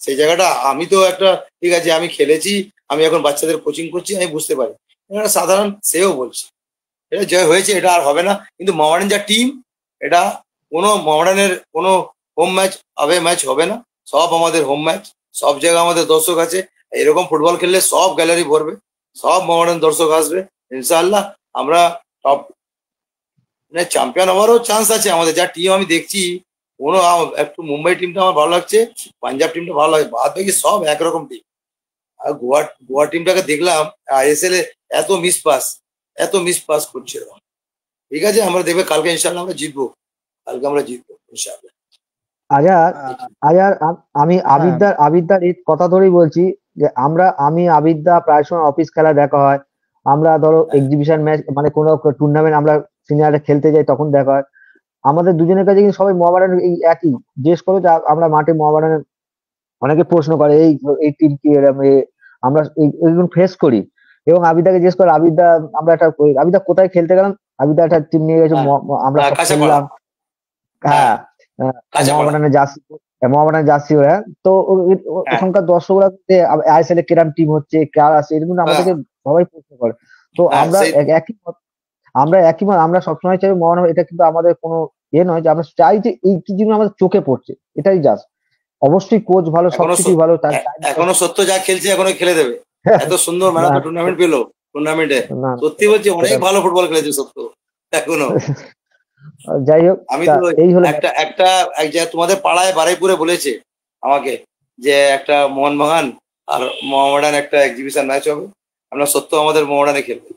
সেই জায়গাটা, আমি তো একটা ঠিক আছে, আমি খেলেছি, আমি এখন বাচ্চাদের কোচিং করছি, আমি বুঝতে পারি, একটা সাধারণ সেও বলছে এটা জয় হয়েছে, এটা আর হবে না। কিন্তু মোহামেডান যা টিম, এটা কোনো মোহামেডানের কোনো হোম ম্যাচ আওয়ে ম্যাচ হবে না, সব আমাদের হোম ম্যাচ, সব জায়গায় আমাদের দর্শক আছে। এরকম ফুটবল খেললে সব গ্যালারি ভরবে, সব মোহামেডান দর্শক আসবে ইনশাআল্লাহ। আমরা টপ মানে চ্যাম্পিয়ন হওয়ারও চান্স আছে আমাদের, যা টিম আমি দেখছি। কোনো একটু মুম্বাই টিমটা আমার ভালো লাগছে, পাঞ্জাব টিমটা ভালো লাগছে, বাদ বাকি সব একরকম টিম। আর গোয়া টিমটাকে দেখলাম আইএসএল এ এত মিস পাস করছে। ঠিক আছে, আমরা দেখবে কালকে ইনশাআল্লাহ আমরা জিতবো, ইনশাআল্লাহ। আমি আবিদদার এই কথা ধরেই বলছি যে আমি আবিদদা প্রায় সময় অফিস খেলা দেখা হয়, আমরা ধরো এক্সিবিশন ম্যাচ মানে কোনো টুর্নামেন্ট আমরা সিনিয়ররা খেলতে যাই তখন দেখা হয়। আমাদের দুজনের কাছে কিন্তু সবাই মোহামেডানের এই একই জিজ্ঞেস করে, যে আমরা মাঠে মোহামেডানের অনেকে প্রশ্ন করে এই টিম কি এরম, আমরা এইগুলো ফেস করি। এবং আবিদাকে জিজ্ঞেস করে, আবিদা কোথায় খেলতে গেলাম, আবিদা একটা টিম নিয়ে গেছে, আমরা সব খেললাম, হ্যাঁ মোহামেডানের জার্সি ওরা। তো ওখানকার দর্শকরা আইএসএল এ কিরাম টিম হচ্ছে, কার আছে, এরকম আমাদেরকে সবাই প্রশ্ন করে। তো আমরা একই আমরা সবসময় চাই মোহামেডান, এটা কিন্তু আমাদের কোনো নয় যে আমরা চাই যে এই কি জিনিস আমাদের চোখে পড়ছে, এটাই জাস্ট। অবশ্যই কোচ ভালো, সবকিছু ভালো, এখনো সত্য যা খেলছে এখনো খেলে দেবে। এত সুন্দর ম্যান অফ দ্য টুর্নামেন্ট পেলো টুর্নামেন্টে, সত্যি বলছি অনেক ভালো ফুটবল খেলেছে সত্য এখনো। যাই হোক, আমি তো একটা তোমাদের পাড়ায় বারুইপুরে বলেছে আমাকে যে একটা মোহনবাগান আর মোহামেডান একটা এক্সিবিশন ম্যাচ হবে, আমরা সত্য আমাদের মোহামেডানে খেলবে।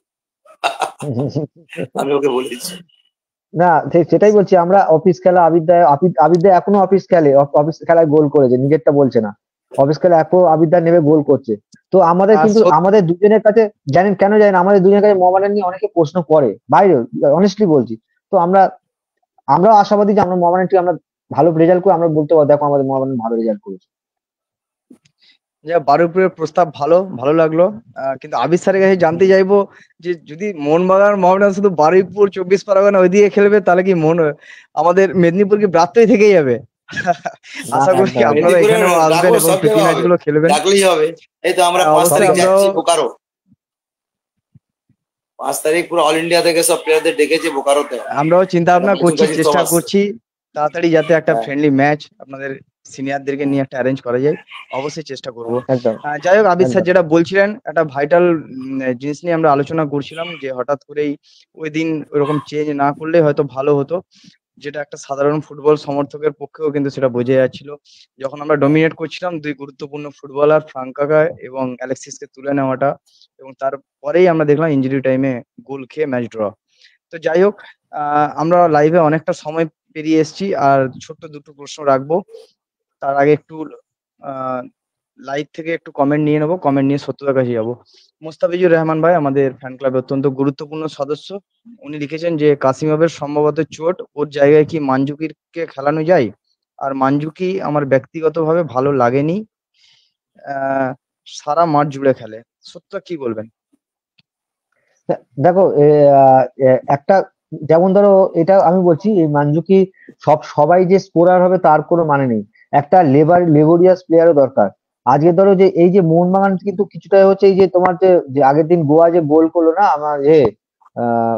আমি ওকে বলেছি না, সেটাই বলছি, আমরা অফিস খেলা, আবিদা এখনো অফিস খেলে, অফিস খেলায় গোল করেছে, নিজেরটা বলছে না, অফিস খেলা এখনো আবিদা নেমে গোল করছে। তো আমাদের কিন্তু আমাদের দুজনের কাছে জানেন আমাদের দুজনের কাছে মোহামেডান নিয়ে অনেকে প্রশ্ন করে বাইরে, অনেস্টলি বলছি। তো আমরাও আশাবাদী যে আমরা মোহামেডান টিম আমরা ভালো রেজাল্ট করে আমরা বলতে পারবো দেখো আমাদের মোহামেডান ভালো রেজাল্ট করেছে। বারুইপুরের প্রস্তাব ভালো লাগলো, কিন্তু আবিদ স্যারের কাছে জানতে চাইবো যে যদি মোহনবাগান শুধু বারুইপুর 24 পরগনা ওইদিকে খেলবে, তাহলে কি আমাদের মেদিনীপুর কি ব্রাত্যই থেকেই যাবে? না, আশা করি একদম আপনারা মেদিনীপুরে এখানেও আসবেন ডাকবো, এবং সব প্রীতি জায়গা ম্যাচ হবে, গুলো খেলবেন। ডাকলেই হবে। এই তো আমরা হ্যাঁ, 5 অবশ্যই তারিখ আমরাও যাচ্ছি বোকারো। 5 তারিখ পুরো অল ইন্ডিয়া থেকে সব প্লেয়ারদের ডেকেছে বোকারোতে। আমরাও চিন্তা একটা ভাবনা ম্যাচুর করছি, কাছে সব চেষ্টা আসছে। করছি তাড়াতাড়ি যাতে একটা হ্যাঁ, ফ্রেন্ডলি ম্যাচ আপনাদের সিনিয়রদেরকে নিয়ে একটা অ্যারেঞ্জ করা যায়। অবশ্যই চেষ্টা করব। একদম যাই হোক আবির স্যার একদম। যেটা বলছিলেন একটা ভাইটাল জিনিস নিয়ে আমরা আলোচনা করছিলাম যে হঠাৎ করেই ওই দিন ওইরকম চেঞ্জ না করলে হয়তো ভালো হতো, যেটা একটা সাধারণ ফুটবল সমর্থকের পক্ষেও কিন্তু সেটা বোঝা যাচ্ছিল। যখন আমরা ডমিনেট করছিলাম দুই গুরুত্বপূর্ণ ফুটবলার ফ্রাঙ্কাকা এবং অ্যালেক্সিসকে তুলে নেওয়াটা, এবং তারপরেই আমরা দেখলাম ইনজুরি টাইমে গোল খেয়ে ম্যাচ ড্র। তো যাই হোক, আমরা লাইভে অনেকটা সময় পেরিয়ে এসেছি আর ছোট্ট দুটো প্রশ্ন রাখবো। তার আগে একটু লাইভ থেকে একটু কমেন্ট নিয়ে নেবো, কমেন্ট নিয়ে সত্যতার কাছে যাবো। মোস্তাফিজুর রহমান ভাই আমাদের ফ্যান ক্লাবের অত্যন্ত গুরুত্বপূর্ণ সদস্য, উনি লিখেছেন যে কাসিমভের সম্ভবত চোট, ওর জায়গায় কি মানজুকিরকে খেলানো যায়? আর মানজুকি আমার ব্যক্তিগতভাবে ভালো লাগেনি, আহ সারা মাঠ জুড়ে খেলে। সত্য কি বলবেন? দেখো একটা, যেমন ধরো এটা আমি বলছি এই মানজুকি সবাই যে স্কোরার হবে তার কোনো মানে নেই। একটা লেবোরিয়াস প্লেয়ারও দরকার। আজকে ধরো যে এই যে মোহনবাগান কিন্তু কিছুটা হচ্ছে এই যে তোমার যে আগের দিন গোয়া যে গোল করলো না আমার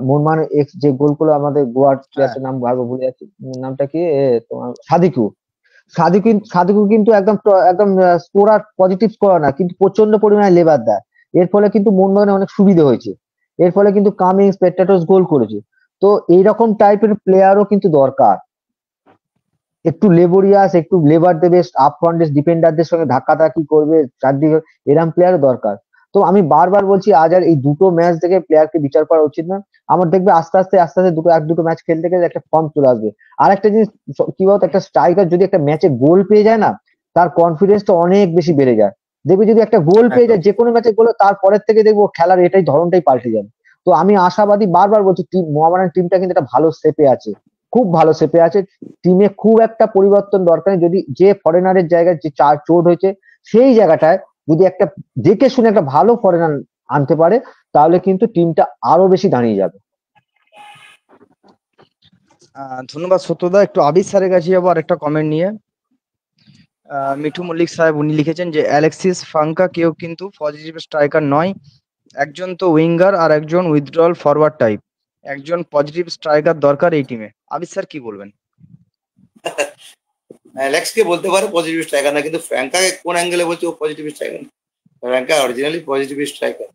মোহনবাগান এক্স যে গোল করলো আমাদের গোয়ার হ্যাঁ, প্লেয়ারটার নাম ভালো ভুলে যাচ্ছি, নামটা কি তোমার সাদিকু। সাদিকু কিন্তু একদম স্কোরার, পজিটিভ স্কোরার না, কিন্তু প্রচন্ড পরিমাণে লেবার দেয়। এর ফলে কিন্তু মোহনবাগানের অনেক সুবিধা হয়েছে। এর ফলে কিন্তু কামিংস, পেট্রাটোস গোল করেছে। তো এইরকম টাইপের প্লেয়ারও কিন্তু দরকার। একটু লেবোরিয়াস, একটু লেবার দেবে, আপ ফ্রন্টের ডিফেন্ডারদের সঙ্গে ধাক্কাধাক্কি করবে চারদিকে, এরম প্লেয়ার দরকার। তো আমি বারবার বলছি আজ আর এই দুটো ম্যাচ দেখে প্লেয়ারকে বিচার করা উচিত না। আমার দেখবে আস্তে আস্তে দুটো ম্যাচ খেলতে গেলে একটা ফর্ম চলে আসবে। আর একটা জিনিস কি বলতো, একটা স্ট্রাইকার যদি একটা ম্যাচে গোল পেয়ে যায় না, তার কনফিডেন্সটা অনেক বেশি বেড়ে যায়। দেখবে যদি একটা গোল পেয়ে একদম। যায় যে কোনো ম্যাচে, গোল তারপরের থেকে দেখবো খেলার এটাই ধরনটাই পাল্টে যাবে। তো আমি আশাবাদী, বারবার বলছি মোহামেডান টিমটা কিন্তু একটা ভালো শেপে আছে, খুব ভালো শেপে আছে। টিমে খুব একটা পরিবর্তন দরকার নেই। যদি যে ফরেনারের জায়গায় যে চোট হয়েছে সেই জায়গাটায় যদি একটা দেখে শুনে একটা ভালো ফরেনার আনতে পারে, তাহলে কিন্তু টিমটা আরো বেশি দাঁড়িয়ে যাবে। ধন্যবাদ সত্যদা। একটু আবির স্যারের কাছে যাবো আর একটা কমেন্ট নিয়ে। মিঠু মল্লিক সাহেব উনি লিখেছেন যে অ্যালেক্সিস ফ্রাঙ্কা কেউ কিন্তু পজিটিভ স্ট্রাইকার নয়, একজন তো উইঙ্গার আর একজন উইথড্রল ফরওয়ার্ড টাইপ, একজন পজিটিভ স্ট্রাইকার দরকার এই টিমে। আবির স্যার কি বলবেন? অ্যালেক্সকে বলতে পারে পজিটিভ স্ট্রাইকার না, কিন্তু ফ্র্যাঙ্কাকে কোন অ্যাঙ্গেলে বলছে ও positive striker? Franca originally positive striker.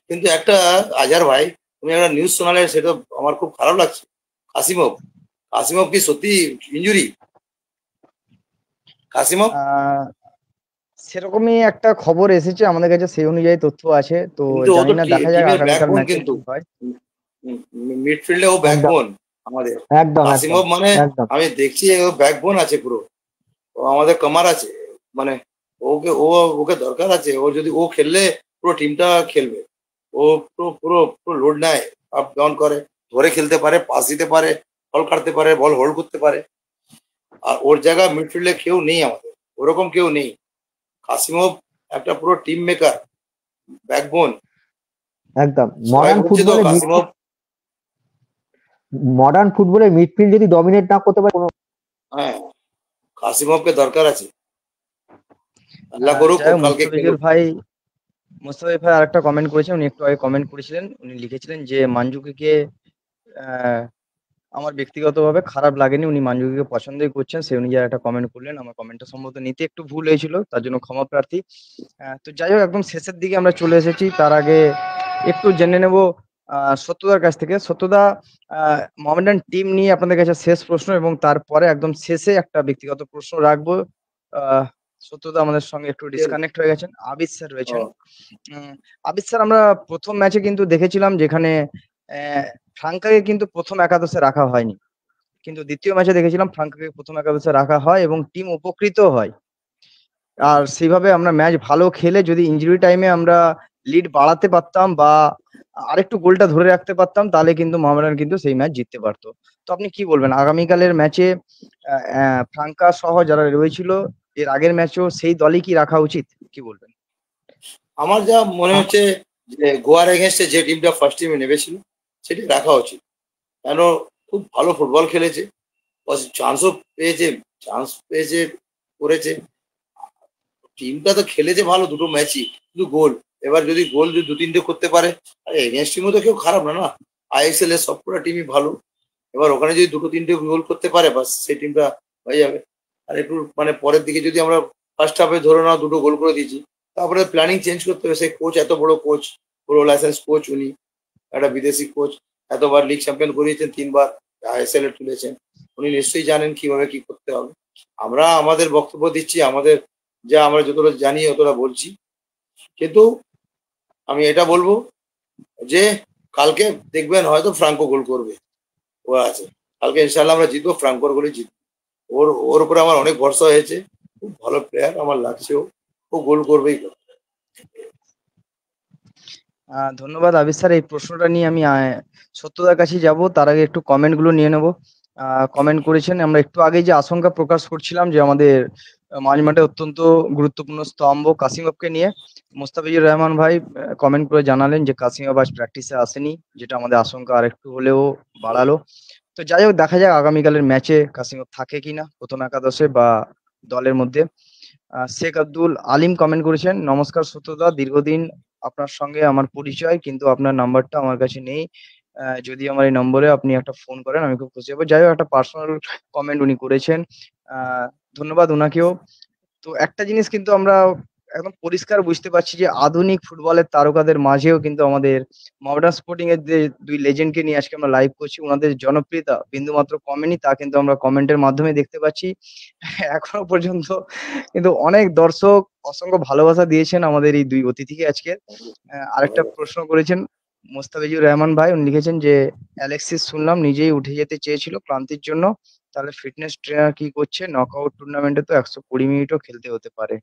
কিন্তু একটা আজার ভাই, তুমি একটা নিউজ শোনালে সেটা আমার খুব খারাপ লাগছে। কাসিমভ, কাসিমভ কি সত্যি ইঞ্জুরি? কাসিমভ আহ সেরকমই একটা খবর এসেছে আমাদের কাছে, সেই অনুযায়ী তথ্য আছে। তো কিন্তু ও জানি তো না, দেখা যাক টিমের আগামীকাল ব্যাকবোন, ম্যাচে কিন্তু কি হয়। মিডফিল্ডে ও একদম ব্যাকবোন আমাদের। একদম একদম কাসিমভ মানে একদম আমি দেখছি ও ব্যাকবোন আছে পুরো, ও আমাদের কামার আছে। মানে ওকে দরকার আছে। ও যদি ও খেললে পুরো টিমটা খেলবে। ও পুরো পুরো পুরো লোড নেয়, আপ ডাউন করে, ধরে খেলতে পারে, পাস দিতে পারে, বল কাটতে পারে, বল হোল্ড করতে পারে। আর ওর জায়গায় মিডফিল্ডে কেউ নেই আমাদের, ওরকম কেউ নেই। কাসিমভ একটা পুরো টিম মেকার, ব্যাকবোন। একদম। সবাই বলছে তো কাসিমভ। মডার্ন ফুটবলে মিডফিল্ড যদি ডমিনেট না করতে পারে কোনো। হ্যাঁ, কাসিমভকে দরকার আছে। আল্লাহ করুক যাই ও হোক, কালকে খেলুক। মুস্তাফিজ ভাই আরেকটা কমেন্ট করেছেন, উনি একটু আগে কমেন্ট করেছিলেন, উনি লিখেছিলেন যে মানজুকিকে আহ, আমার ব্যক্তিগতভাবে খারাপ লাগেনি, উনি মানজুকিকে পছন্দই করছেন, সেই অনুযায়ী একটা কমেন্ট করলেন। আমার কমেন্টটা সম্ভবত নিতে একটু ভুল হয়েছিল, তার জন্য ক্ষমা প্রার্থী। তো যাই হোক, একদম শেষের দিকে আমরা চলে এসেছি। তার আগে একটু জেনে নেব সত্যদার কাছ থেকে। সত্যদা, মোহামেডান টিম নিয়ে আপনাদের কাছে শেষ প্রশ্ন, এবং তারপরে একদম শেষে একটা ব্যক্তিগত প্রশ্ন রাখবো। আহ সত্যদা আমাদের সঙ্গে একটু ডিসকানেক্ট হয়ে গেছেন, আবিদ স্যার রয়েছেন। ও, আবিদ স্যার, আমরা প্রথম ম্যাচে কিন্তু দেখেছিলাম যেখানে ফ্রাঙ্কাকে কিন্তু প্রথম একাদশে রাখা হয়নি, কিন্তু দ্বিতীয় ম্যাচে দেখেছিলাম ফ্রাঙ্কাকে প্রথম একাদশে রাখা হয় এবং টিম উপকৃত হয়। আর সেইভাবে আমরা ম্যাচ ভালো খেলে যদি ইনজুরি টাইমে আমরা লিড বাড়াতে পারতাম বা আরেকটু গোলটা ধরে রাখতে পারতাম, তাহলে কিন্তু মোহামেডান কিন্তু সেই ম্যাচ জিততে পারতো। তো আপনি কি বলবেন আগামীকালের ম্যাচে ফ্রাঙ্কা সহ যারা রয়েছিল এর আগের ম্যাচেও সেই দলই কি রাখা উচিত? কি বলবেন? আমার যা মনে হচ্ছে যে গোয়ার এগেনস্টে যে টিমটা ফার্স্ট টিমে নেমেছিল সেটি রাখা উচিত। কেন, খুব ভালো ফুটবল খেলেছে, চান্সও পেয়েছে, চান্স পেয়েছে, করেছে। টিমটা তো খেলেছে ভালো দুটো ম্যাচই, শুধু গোল। এবার যদি গোল যদি 2-3টে করতে পারে, আরে এগেনস্ট টিমও তো কেউ খারাপ না, না। আইএসএল এর সবকটা টিমই ভালো। এবার ওখানে যদি 2-3টে গোল করতে পারে, বাস সেই টিমটা হয়ে যাবে। আর একটু মানে পরের দিকে যদি আমরা ফার্স্ট হাফে ধরে নাও 2টো গোল করে দিয়েছি, তারপরে প্ল্যানিং চেঞ্জ করতে হবে। সেই কোচ, এত বড় কোচ, পুরো লাইসেন্স কোচ উনি, একটা বিদেশি কোচ, এতবার লিগ চ্যাম্পিয়ন করিয়েছেন, 3বার আইএসএল এ তুলেছেন, উনি নিশ্চয়ই জানেন কিভাবে কি করতে হবে। আমরা আমাদের বক্তব্য দিচ্ছি, আমাদের যা আমরা যতটা জানি অতটা বলছি। কিন্তু আমি এটা বলবো যে কালকে দেখবেন হয়তো ফ্রাঙ্কো গোল করবে, ও আছে। কালকে ইনশাল্লাহ আমরা জিতবো, ফ্রাঙ্কোর গোলে জিতবো। ওর ওর উপরে আমার অনেক ভরসা হয়েছে, খুব ভালো প্লেয়ার আমার লাগছে, ও গোল করবেই করবে। ধন্যবাদ আবির স্যার। এই প্রশ্নটা নিয়ে আমি সত্যদার কাছে যাব, তার আগে একটু কমেন্ট গুলো নিয়ে নেব। কমেন্ট করেছেন, আমরা একটু আগে যে আশঙ্কা প্রকাশ করছিলাম যে আমাদের মাঝমাঠে অত্যন্ত গুরুত্বপূর্ণ স্তম্ভ কাসিমভকে নিয়ে, মোস্তাফিজুর রহমান ভাই কমেন্ট করে জানালেন যে কাসিমভ আজ প্র্যাকটিসে আসেনি, যেটা আমাদের আশঙ্কা আরেকটু হলেও বাড়ালো। তো যাই হোক, দেখা যাক আগামীকালের ম্যাচে কাসিমভ থাকে কিনা প্রথম একাদশে বা দলের মধ্যে। শেখ আব্দুল আলিম কমেন্ট করেছেন, নমস্কার সত্যদা, দীর্ঘদিন আপনার সঙ্গে আমার পরিচয়, কিন্তু আপনার নাম্বারটা আমার কাছে নেই। যদি আমার এই নম্বরে আপনি একটা ফোন করেন আমি খুব খুশি হবো। যাই হোক, একটা পার্সোনাল কমেন্ট উনি করেছেন, ধন্যবাদ উনাকেও। তো একটা জিনিস কিন্তু আমরা একদম পরিষ্কার বুঝতে পারছি যে আধুনিক ফুটবলের তারকাদের মাঝেও কিন্তু আমাদের মডার্ন স্পোর্টিং এর যে দুই লেজেন্ডকে নিয়ে আজকে আমরা লাইভ করছি, ওনাদের জনপ্রিয়তা বিন্দুমাত্র কমেনি, তা কিন্তু আমরা কমেন্টের মাধ্যমে দেখতে পাচ্ছি। এখনো পর্যন্ত কিন্তু অনেক দর্শক অসংখ্য ভালোবাসা দিয়েছেন আমাদের এই দুই অতিথিকে আজকে। আরেকটা প্রশ্ন করেছেন মোস্তাফিজুর রহমান ভাই, উনি লিখেছেন যে অ্যালেক্সিস শুনলাম নিজেই উঠে যেতে চেয়েছিল ক্লান্তির জন্য, তাহলে ফিটনেস ট্রেনার কি করছে? নকআউট টুর্নামেন্টে তো 120 মিনিটও খেলতে হতে পারে।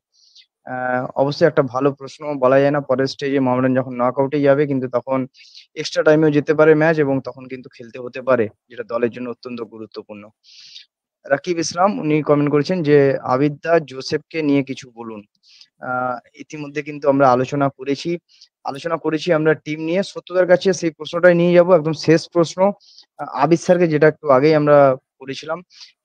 অবশ্যই একটা ভালো প্রশ্ন, বলা যায় না পরের স্টেজে মোহামেডান যখন নকআউটে যাবে কিন্তু তখন এক্সট্রা টাইমেও যেতে পারে ম্যাচ, এবং তখন কিন্তু খেলতে হতে পারে, যেটা দলের জন্য অত্যন্ত গুরুত্বপূর্ণ। রাকিব ইসলাম উনি কমেন্ট করেছেন যে আবিদ দা জোসেফকে নিয়ে কিছু বলুন। ইতিমধ্যে কিন্তু আমরা আলোচনা করেছি আমরা টিম নিয়ে। সত্যতার কাছে সেই প্রশ্নটাই নিয়ে যাব, একদম শেষ প্রশ্ন আবিদ স্যারকে, যেটা একটু আগেই আমরা করেছিলাম।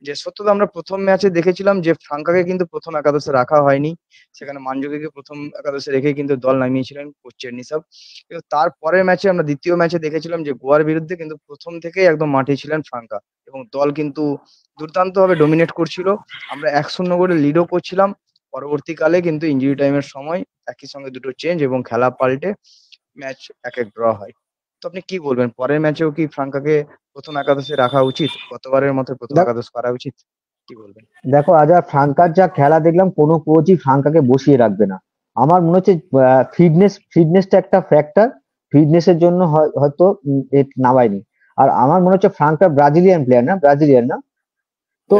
যে সত্যতা, আমরা প্রথম ম্যাচে দেখেছিলাম যে ফ্রাঙ্কাকে কিন্তু প্রথম একাদশে রাখা হয়নি, সেখানে মানজুকিকে প্রথম একাদশে রেখে কিন্তু দল নামিয়েছিলেন কোচ চেন্নিসাব। কিন্তু তারপরের ম্যাচে আমরা দ্বিতীয় ম্যাচে দেখেছিলাম যে গোয়ার বিরুদ্ধে কিন্তু প্রথম থেকেই একদম মাঠে ছিলেন ফ্রাঙ্কা, এবং দল কিন্তু দুর্দান্তভাবে ডমিনেট করছিল। আমরা 1-0 করে লিডও করছিলাম। পরবর্তীকালে কিন্তু ইনজুরি টাইমের সময় একই সঙ্গে দুটো চেঞ্জ এবং খেলা পাল্টে ম্যাচ 1-1 ড্র হয়। তো আপনি কি বলবেন, পরের ম্যাচেও কি ফ্রাঙ্কাকে প্রথম একাদশে রাখা উচিত? গতবারের মতো প্রথম দেখ- একাদশ করা উচিত? কি বলবেন? দেখো, আজ আর ফ্রাঙ্কার যা খেলা দেখলাম, কোনো কোচই ফ্রাঙ্কাকে বসিয়ে রাখবে না। আমার মনে হচ্ছে ফিটনেসটা একটা ফ্যাক্টর, ফিটনেসের জন্য হয়তো এ নামায়নি। আর আমার মনে হচ্ছে ফ্রাঙ্কা ব্রাজিলিয়ান না। তো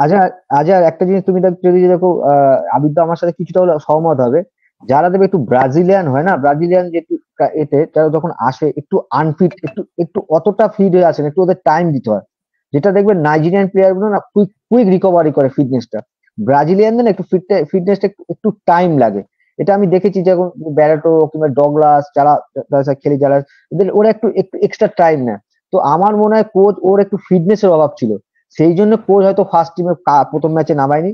আজ আজ আর একটা জিনিস তুমি যদি দেখো, আবিদ দা আমার সাথে কিছুটা হলে সহমত হবে, যারা দেবে একটু ব্রাজিলিয়ান হয় না, ব্রাজিলিয়ান যে একটু এতে তারা যখন আসে একটু আনফিট, একটু একটু অতটা ফিট হয়ে আসে না, একটু ওদের টাইম দিতে হয়। যেটা দেখবেন নাইজেরিয়ান প্লেয়ার গুলো না কুইক কুইক রিকভারি করে ফিটনেসটা, ব্রাজিলিয়ানদের না একটু ফিটনেসটা একটু টাইম লাগে। এটা আমি দেখেছি, যখন ব্যারাটো কিংবা ডগলাস যারা যারা খেলে, যারা ওরা একটু একটু এক্সট্রা টাইম নেয়। তো আমার মনে হয় কোচ ওর একটু ফিটনেসের অভাব ছিল, সেই জন্য কোচ হয়তো ফার্স্ট টিমে প্রথম ম্যাচে নামায়নি।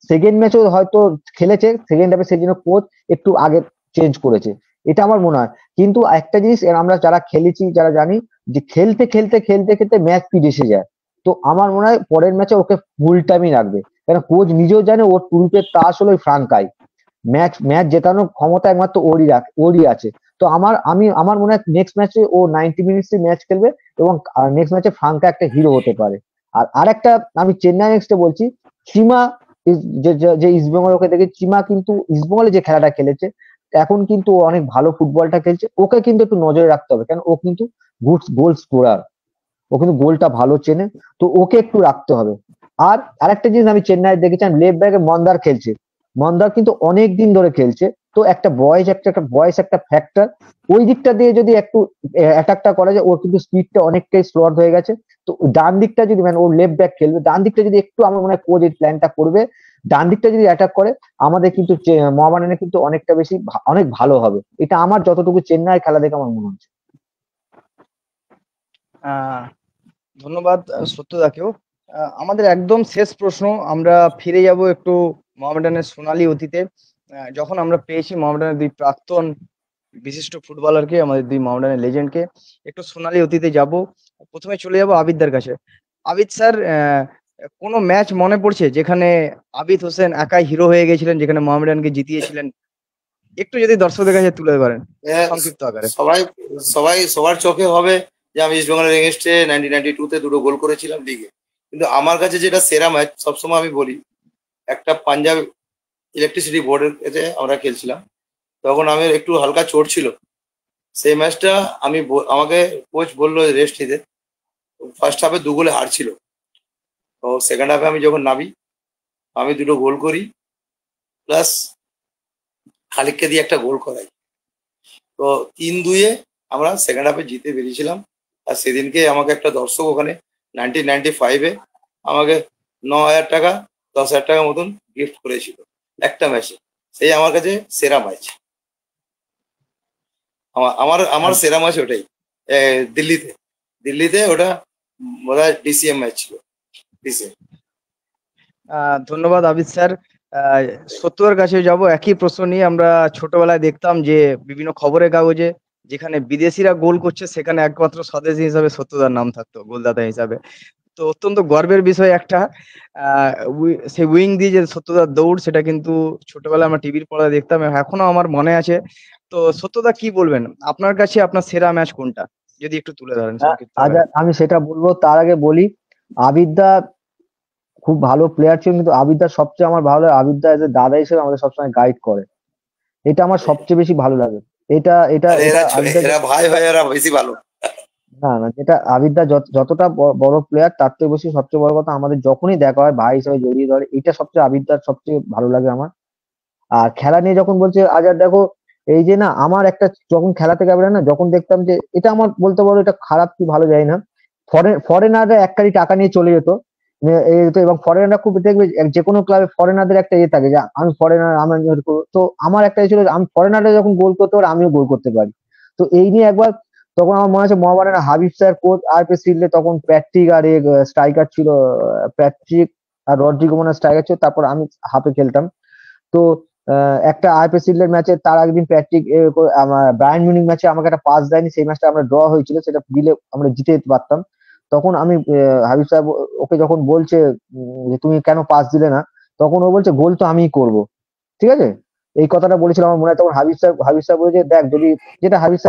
সেকেন্ড ম্যাচেও হয়তো খেলেছে সেকেন্ড হাফে, সেই জন্য কোচ একটু আগে চেঞ্জ করেছে, এটা আমার মনে হয়। কিন্তু একটা জিনিস আমরা যারা খেলেছি যারা জানি, যে খেলতে খেলতে খেলতে খেলতে ম্যাচ স্পিড এসে যায়। তো আমার মনে হয় পরের ম্যাচে ওকে ফুল টাইমই রাখবে, কারণ কোচ নিজেও জানে ওর টুরুপের তাস হলো ফ্রাঙ্কাই। ম্যাচ ম্যাচ জেতানোর ক্ষমতা একমাত্র ওরই আছে। তো আমার মনে হয় নেক্সট ম্যাচে ও 90 মিনিটস ম্যাচ খেলবে, এবং নেক্সট ম্যাচে ফ্রাঙ্কা একটা হিরো হতে পারে। আর আরেকটা আমি চেন্নাই নেক্সটে বলছি, চিমা যে ইস্টবেঙ্গল, ওকে দেখে চিমা কিন্তু ইস্টবেঙ্গলে যে খেলাটা খেলেছে, এখন কিন্তু ও অনেক ভালো ফুটবলটা খেলছে। ওকে কিন্তু একটু নজরে রাখতে হবে, কারণ ও কিন্তু গুড গোল স্কোরার, ও কিন্তু গোলটা ভালো চেনে। তো ওকে একটু রাখতে হবে। আর আরেকটা জিনিস আমি চেন্নাই দেখেছি, লেফট ব্যাকে মন্দার খেলছে, মন্দার কিন্তু অনেক দিন ধরে খেলছে। তো একটা বয়স একটা ফ্যাক্টর, ওই দিকটা দিয়ে যদি একটু অ্যাটাকটা করা যায়, ওর কিন্তু স্পিডটা অনেকটাই স্লট হয়ে গেছে। তো ডান দিকটা যদি, মানে ওর লেফট ব্যাক খেলবে, ডান দিকটা যদি একটু, আমার মনে হয় কোচ এই প্ল্যানটা করবে, ডান দিকটা যদি অ্যাটাক করে, আমাদের কিন্তু মোহামেডানের কিন্তু অনেকটা বেশি অনেক ভালো হবে। এটা আমার যতটুকু চেন্নাই খেলা দেখে আমার মনে হচ্ছে। ধন্যবাদ সত্যদাকেও। আমাদের একদম শেষ প্রশ্ন, আমরা ফিরে যাব একটু মোহামেডানের সোনালী অতীতে। যখন আমরা পেয়েছি মোহামেডানের দুই প্রাক্তন বিশিষ্ট ফুটবলারকে, আমাদের দুই মোহামেডানের লেজেন্ডকে, একটু সোনালী অতীতে যাব। প্রথমে চলে যাব আবিদদার কাছে। আবিদ স্যার, কোনো ম্যাচ মনে পড়ছে যেখানে আবিদ হোসেন একাই হিরো হয়ে গেছিলেন, যেখানে মোহামেডানকে জিতিয়েছিলেন? একটু যদি দর্শকদের কাছে তুলে ধরেন সংক্ষিপ্ত আকারে। সবাই সবাই সবার চোখে হবে যে আমি ইস্ট বেঙ্গলের এগেনস্টে 1992-তে দুটো গোল করেছিলাম লিগে। কিন্তু আমার কাছে যেটা সেরা ম্যাচ সবসময় আমি বলি, একটা পাঞ্জাব ইলেকট্রিসিটি বোর্ডের এতে আমরা খেলছিলাম, তখন আমি একটু হালকা চোট ছিল। সেই ম্যাচটা আমাকে কোচ বললো রেস্ট নিতে। ফার্স্ট হাফে 2 গোলে হারছিল, তো সেকেন্ড হাফে আমি যখন নামি আমি দুটো গোল করি, প্লাস খালিককে দিয়ে একটা গোল করাই। তো 3-2-এ আমরা সেকেন্ড হাফে জিতে বেরিয়েছিলাম। আর সেদিনকে আমাকে একটা দর্শক ওখানে 1995-এ আমাকে 9,000 টাকা 10,000 টাকা মতন গিফট করেছিল একটা ম্যাচে। সেই আমার কাছে সেরা ম্যাচ, আমার আমার সেরা ম্যাচ ওটাই। দিল্লিতে দিল্লিতে ওটা বোধহয় ডিসিএম ম্যাচ ছিল, ডিসিএম। ধন্যবাদ আবিদ স্যার। সত্যদার কাছে যাব একই প্রশ্ন নিয়ে। আমরা ছোটবেলায় দেখতাম যে বিভিন্ন খবরের কাগজে যেখানে বিদেশিরা গোল করছে, সেখানে একমাত্র স্বদেশী হিসাবে সত্যদার নাম থাকতো গোলদাতা হিসাবে। তো অত্যন্ত গর্বের বিষয় একটা, সেই উইং দিয়ে যে সত্যদার দৌড়, সেটা কিন্তু ছোটবেলায় আমরা টিভির পর্দায় দেখতাম, এবং এখনো আমার মনে আছে। তো সত্যদা কি বলবেন, আপনার কাছে আপনার সেরা ম্যাচ কোনটা, যদি একটু তুলে ধরেন সংক্ষিপ্ত আজ আকারে। আমি সেটা বলবো, তার আগে বলি আবিদদা খুব ভালো প্লেয়ার ছিল, কিন্তু আবিদদা সবচেয়ে আমার ভালো লাগে, আবিদদা এজ এ দাদা হিসেবে আমাদের সবসময় গাইড করে, এটা আমার সবচেয়ে বেশি ভালো লাগে। এটা এটা আরে এটা আবিদদা এরা ভাই হয়, এরা বেশি ভালো। না না, যেটা আবিদদা যতটা বড় প্লেয়ার তার থেকে বেশি সবচেয়ে বড় কথা, আমাদের যখনই দেখা হয় ভাই হিসেবে জড়িয়ে ধরে, এটা সবচেয়ে আবিদদার সবচেয়ে ভালো লাগে আমার। আর খেলা নিয়ে যখন বলছে আজাদ, দেখো এই যে না, আমার একটা যখন খেলা থেকে না, যখন দেখতাম যে এটা আমার বলতে পারো এটা খারাপ কি ভালো যায় না, ফরেনাররা এক কারি টাকা নিয়ে চলে যেত, এবং ফরেনাররা খুব দেখবে যে কোনো ক্লাবে ফরেনারদের একটা ইয়ে থাকে যে আমি ফরেনার, আমরা তো আমার একটা ছিল আমি ফরেনাররা যখন গোল করতে পারে আমিও গোল করতে পারি। তো এই নিয়ে একবার, তখন আমার মনে আছে মহাবানের হাবিব স্যার কোচ আরপি সিডলে, তখন প্যাট্রিক আর স্ট্রাইকার ছিল, প্যাট্রিক আর রড্রিগো মনে স্ট্রাইকার ছিল, তারপর আমি হাফে খেলতাম। তো একটা আইপিএল এর ম্যাচে তার আগের প্যাট্রিক আমার বায়ার্ন মিউনিখ ম্যাচে আমাকে একটা পাস দেয়নি, সেই ম্যাচটা আমরা ড্র হয়েছিল, সেটা দিলে আমরা জিতে যেতে পারতাম। তখন আমি হাবিব সাহেব ওকে যখন বলছে যে তুমি কেন পাস দিলে না, তখন ও বলছে গোল তো আমিই করব, ঠিক আছে, এই কথাটা বলেছিল আমার মনে হয়। তখন হাবিব সাহেব বলেছে দেখ, যদি যেটা হাবিব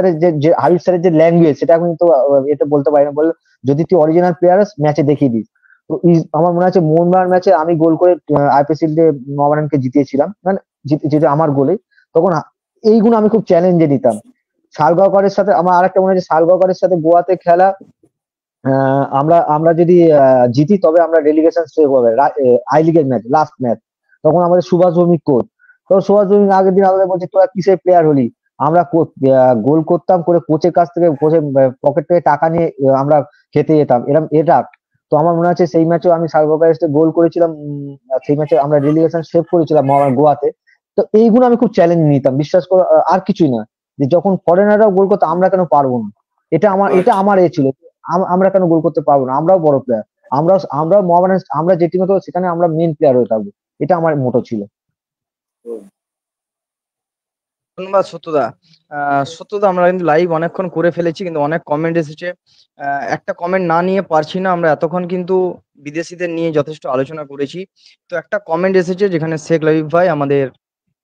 স্যারের যে ল্যাঙ্গুয়েজ, সেটা এখন তো এটা বলতে পারি না, বললো যদি তুই অরিজিনাল প্লেয়ার ম্যাচে দেখিয়ে দিস। তো আমার মনে আছে মোহনবাগান ম্যাচে আমি গোল করে আইপিএল এ মোহামেডানকে জিতিয়েছিলাম, মানে যেটা আমার গোলে। তখন এইগুলো আমি খুব চ্যালেঞ্জে নিতাম। সালগাঁওকরের সাথে আমার আরেকটা মনে আছে, সালগাঁওকরের সাথে গোয়াতে খেলা, আমরা আমরা যদি জিতি তবে আমরা রেলিগেশন সেভ হবে, আই লিগের ম্যাচ, লাস্ট ম্যাচ। তখন আমাদের সুভাষ ভৌমিক কোচ, তখন সুভাষ ভৌমিক আগের দিন আমাদের বলছে তোরা কিসের প্লেয়ার হলি, আমরা গোল করতাম করে কোচের কাছ থেকে, কোচের পকেট থেকে টাকা নিয়ে আমরা খেতে যেতাম এরকম এটা। তো আমার মনে আছে সেই ম্যাচেও আমি সালগাঁওকরের গোল করেছিলাম, সেই ম্যাচে আমরা রেলিগেশন সেভ করেছিলাম গোয়াতে। তো এইগুলো আমি খুব চ্যালেঞ্জ নিতাম, বিশ্বাস করো, আর কিছুই না, যে যখন ফরেনাররাও গোল করতো আমরা কেন পারবো না, এটা আমার এ ছিল, আমরা কেন গোল করতে পারবো না, আমরাও বড় প্লেয়ার, আমরাও মোহামেডান, আমরা যে টিমে থাকবো সেখানে আমরা মেন প্লেয়ার হয়ে থাকবো, এটা আমার মোটো ছিল। ধন্যবাদ সত্যদা। সত্যদা, আমরা কিন্তু লাইভ অনেকক্ষণ করে ফেলেছি, কিন্তু অনেক কমেন্ট এসেছে। একটা কমেন্ট না নিয়ে পারছি না, আমরা এতক্ষণ কিন্তু বিদেশিদের নিয়ে যথেষ্ট আলোচনা করেছি। তো একটা কমেন্ট এসেছে, যেখানে শেখ লাবিব ভাই, আমাদের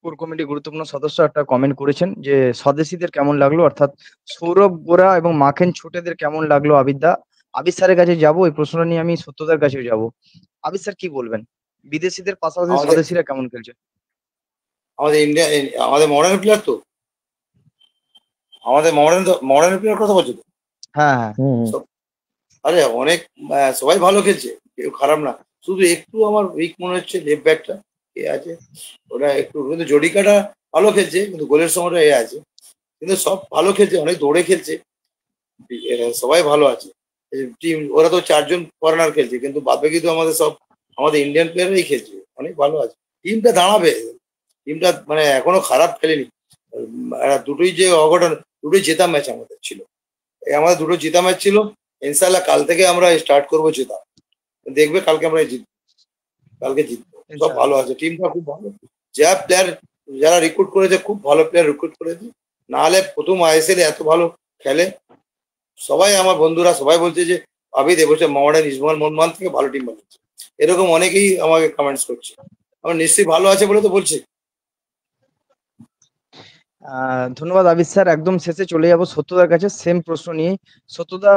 কোর কমিটি গুরুত্বপূর্ণ সদস্য, একটা কমেন্ট করেছেন যে স্বদেশীদের কেমন লাগলো, অর্থাৎ সৌরভ গোরা এবং মাখেন ছোটেদের কেমন লাগলো আবিদদা। আবিদ স্যারের কাছে যাব, এই প্রশ্নটা নিয়ে আমি সত্যদার কাছেও যাব। আবিদ স্যার কি বলবেন, বিদেশিদের পাশাপাশি আমাদের স্বদেশীরা কেমন খেলছে? আমাদের ইন্ডিয়া, আমাদের মডার্ন প্লেয়ার তো, আমাদের মডার্ন প্লেয়ার কথা বলছো তো? হ্যাঁ, হ্যাঁ। আরে অনেক, সবাই ভালো খেলছে, কেউ খারাপ না। শুধু একটু আমার উইক মনে হচ্ছে লেফট ব্যাকটা, এ আছে ওটা একটু, কিন্তু জডিকাটা ভালো খেলছে, কিন্তু গোলের সময়টা এ আছে। কিন্তু সব ভালো খেলছে, অনেক দৌড়ে খেলছে, সবাই ভালো আছে। টিম ওরা তো 4 জন ফরেনার খেলছে, কিন্তু বাদবাকি তো আমাদের ইন্ডিয়ান প্লেয়ারই খেলছে, অনেক ভালো আছে। টিমটা দাঁড়াবে, টিমটা মানে এখনো খারাপ খেলেনি। দুটোই যে অঘটন, দুটোই জেতা ম্যাচ আমাদের ছিল, আমাদের দুটো জেতা ম্যাচ ছিল। ইনশাল্লাহ কাল থেকে আমরা স্টার্ট করবো জেতা। দেখবে কালকে আমরা জিতবো, কালকে জিতবো, সব ভালো আছে, টিমটা খুব ভালো, যা প্লেয়ার যারা রিক্রুট করেছে খুব ভালো প্লেয়ার রিক্রুট করেছে, নাহলে প্রথম আইএসএল এত ভালো খেলে। সবাই আমার বন্ধুরা সবাই বলছে যে আবিদ এবছর মোহামেডান ইস্টবেঙ্গল মোহনবাগান থেকে ভালো টিম বানিয়েছে, এরকম অনেকেই আমাকে কমেন্টস করছে, আমার নিশ্চয়ই ভালো আছে বলে তো বলছি। ধন্যবাদ আবিদ স্যার। একদম শেষে চলে যাব সত্যদার কাছে সেম প্রশ্ন নিয়ে। সত্যদা,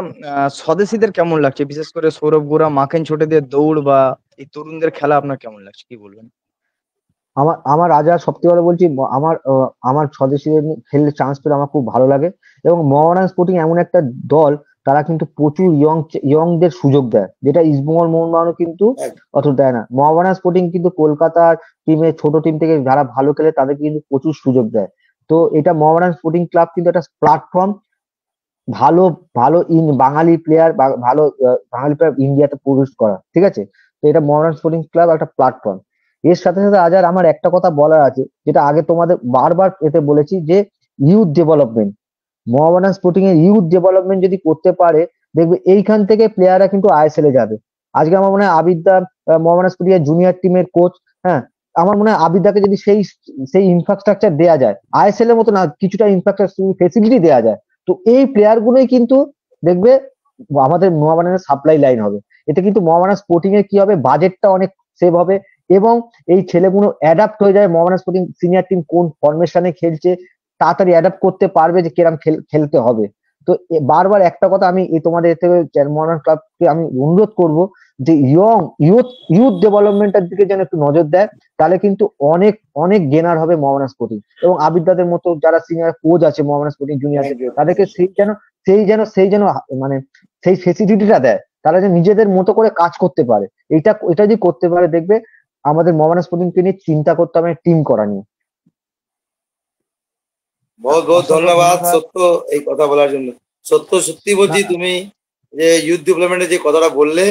স্বদেশীদের কেমন লাগছে, বিশেষ করে সৌরভ গোরা, মাখেন ছোটেদের দৌড় বা এই তরুণদের খেলা আপনার কেমন লাগছে, কি বলবেন? আমার আমার রাজা সত্যি কথা বলছি, আমার স্বদেশীদের নিয়ে খেলতে চান্স পেলে আমার খুব ভালো লাগে। এবং মোহামেডান স্পোর্টিং এমন একটা দল, তারা কিন্তু প্রচুর ইয়ংদের সুযোগ দেয়, যেটা ইস্টবেঙ্গল মোহনবাগানও কিন্তু অত দেয় না। মোহামেডান স্পোর্টিং কিন্তু কলকাতার টিমে, ছোট টিম থেকে যারা ভালো খেলে তাদেরকে কিন্তু প্রচুর সুযোগ দেয়। তো এটা মোহামেডান স্পোর্টিং ক্লাব কিন্তু একটা প্ল্যাটফর্ম, ভালো ভালো বাঙালি প্লেয়ার, ভালো বাঙালি প্লেয়ার ইন্ডিয়াতে প্রবেশ করা, ঠিক আছে? তো এটা মোহামেডান স্পোর্টিং ক্লাব একটা প্ল্যাটফর্ম। এর সাথে সাথে আজ আর আমার একটা কথা বলার আছে, যেটা আগে তোমাদের বারবার এতে বলেছি, যে ইউথ ডেভেলপমেন্ট, মোহামেডান স্পোর্টিং এর ইউথ ডেভেলপমেন্ট যদি করতে পারে, দেখবে এইখান থেকে প্লেয়াররা কিন্তু আইএসএল এ যাবে। আজকে আমার মনে হয় আবিদ্যা মোহামেডান স্পোর্টিং এর জুনিয়র টিমের কোচ, হ্যাঁ, আমার মনে হয় আবিদ্যাকে যদি সেই সেই ইনফ্রাস্ট্রাকচার দেওয়া যায়, আইএসএল এর মতো না, কিছুটা ইনফ্রাস্ট্রাকচার ফেসিলিটি দেওয়া যায়, তো এই প্লেয়ার গুলোই কিন্তু দেখবে আমাদের মোহামেডানের সাপ্লাই লাইন হবে। এতে কিন্তু মোহামেডান স্পোর্টিং এর কি হবে, বাজেটটা অনেক সেভ হবে, এবং এই ছেলেগুলো অ্যাডাপ্ট হয়ে যায়, মোহামেডান স্পোর্টিং সিনিয়র টিম কোন ফরমেশনে খেলছে তাড়াতাড়ি অ্যাডাপ্ট করতে পারবে, যে কিরম খেলতে হবে। তো বারবার একটা কথা আমি তোমাদের থেকে মোহামেডান ক্লাবকে আমি অনুরোধ করব, যে ইউথ ডেভেলপমেন্টের দিকে যেন একটু নজর দেয়, তাহলে কিন্তু অনেক অনেক গেনার হবে মোহামেডান স্পোর্টিং। এবং আবিদাদের মতো যারা সিনিয়র কোচ আছে মোহামেডান স্পোর্টিং জুনিয়র, তাদেরকে সেই যেন মানে সেই ফেসিলিটিটা দেয়, তারা যে নিজেদের মতো করে কাজ করতে পারে। এটা যদি করতে পারে, দেখবে আমাদের মোহামেডান স্পোর্টিংকে নিয়ে চিন্তা করতে হবে টিম করা নিয়ে। বহুত বহুত ধন্যবাদ সত্য এই কথা বলার জন্য। সত্য সত্যি বলছি, তুমি যে ইউথ ডেভেলপমেন্টের যে কথাটা বললে,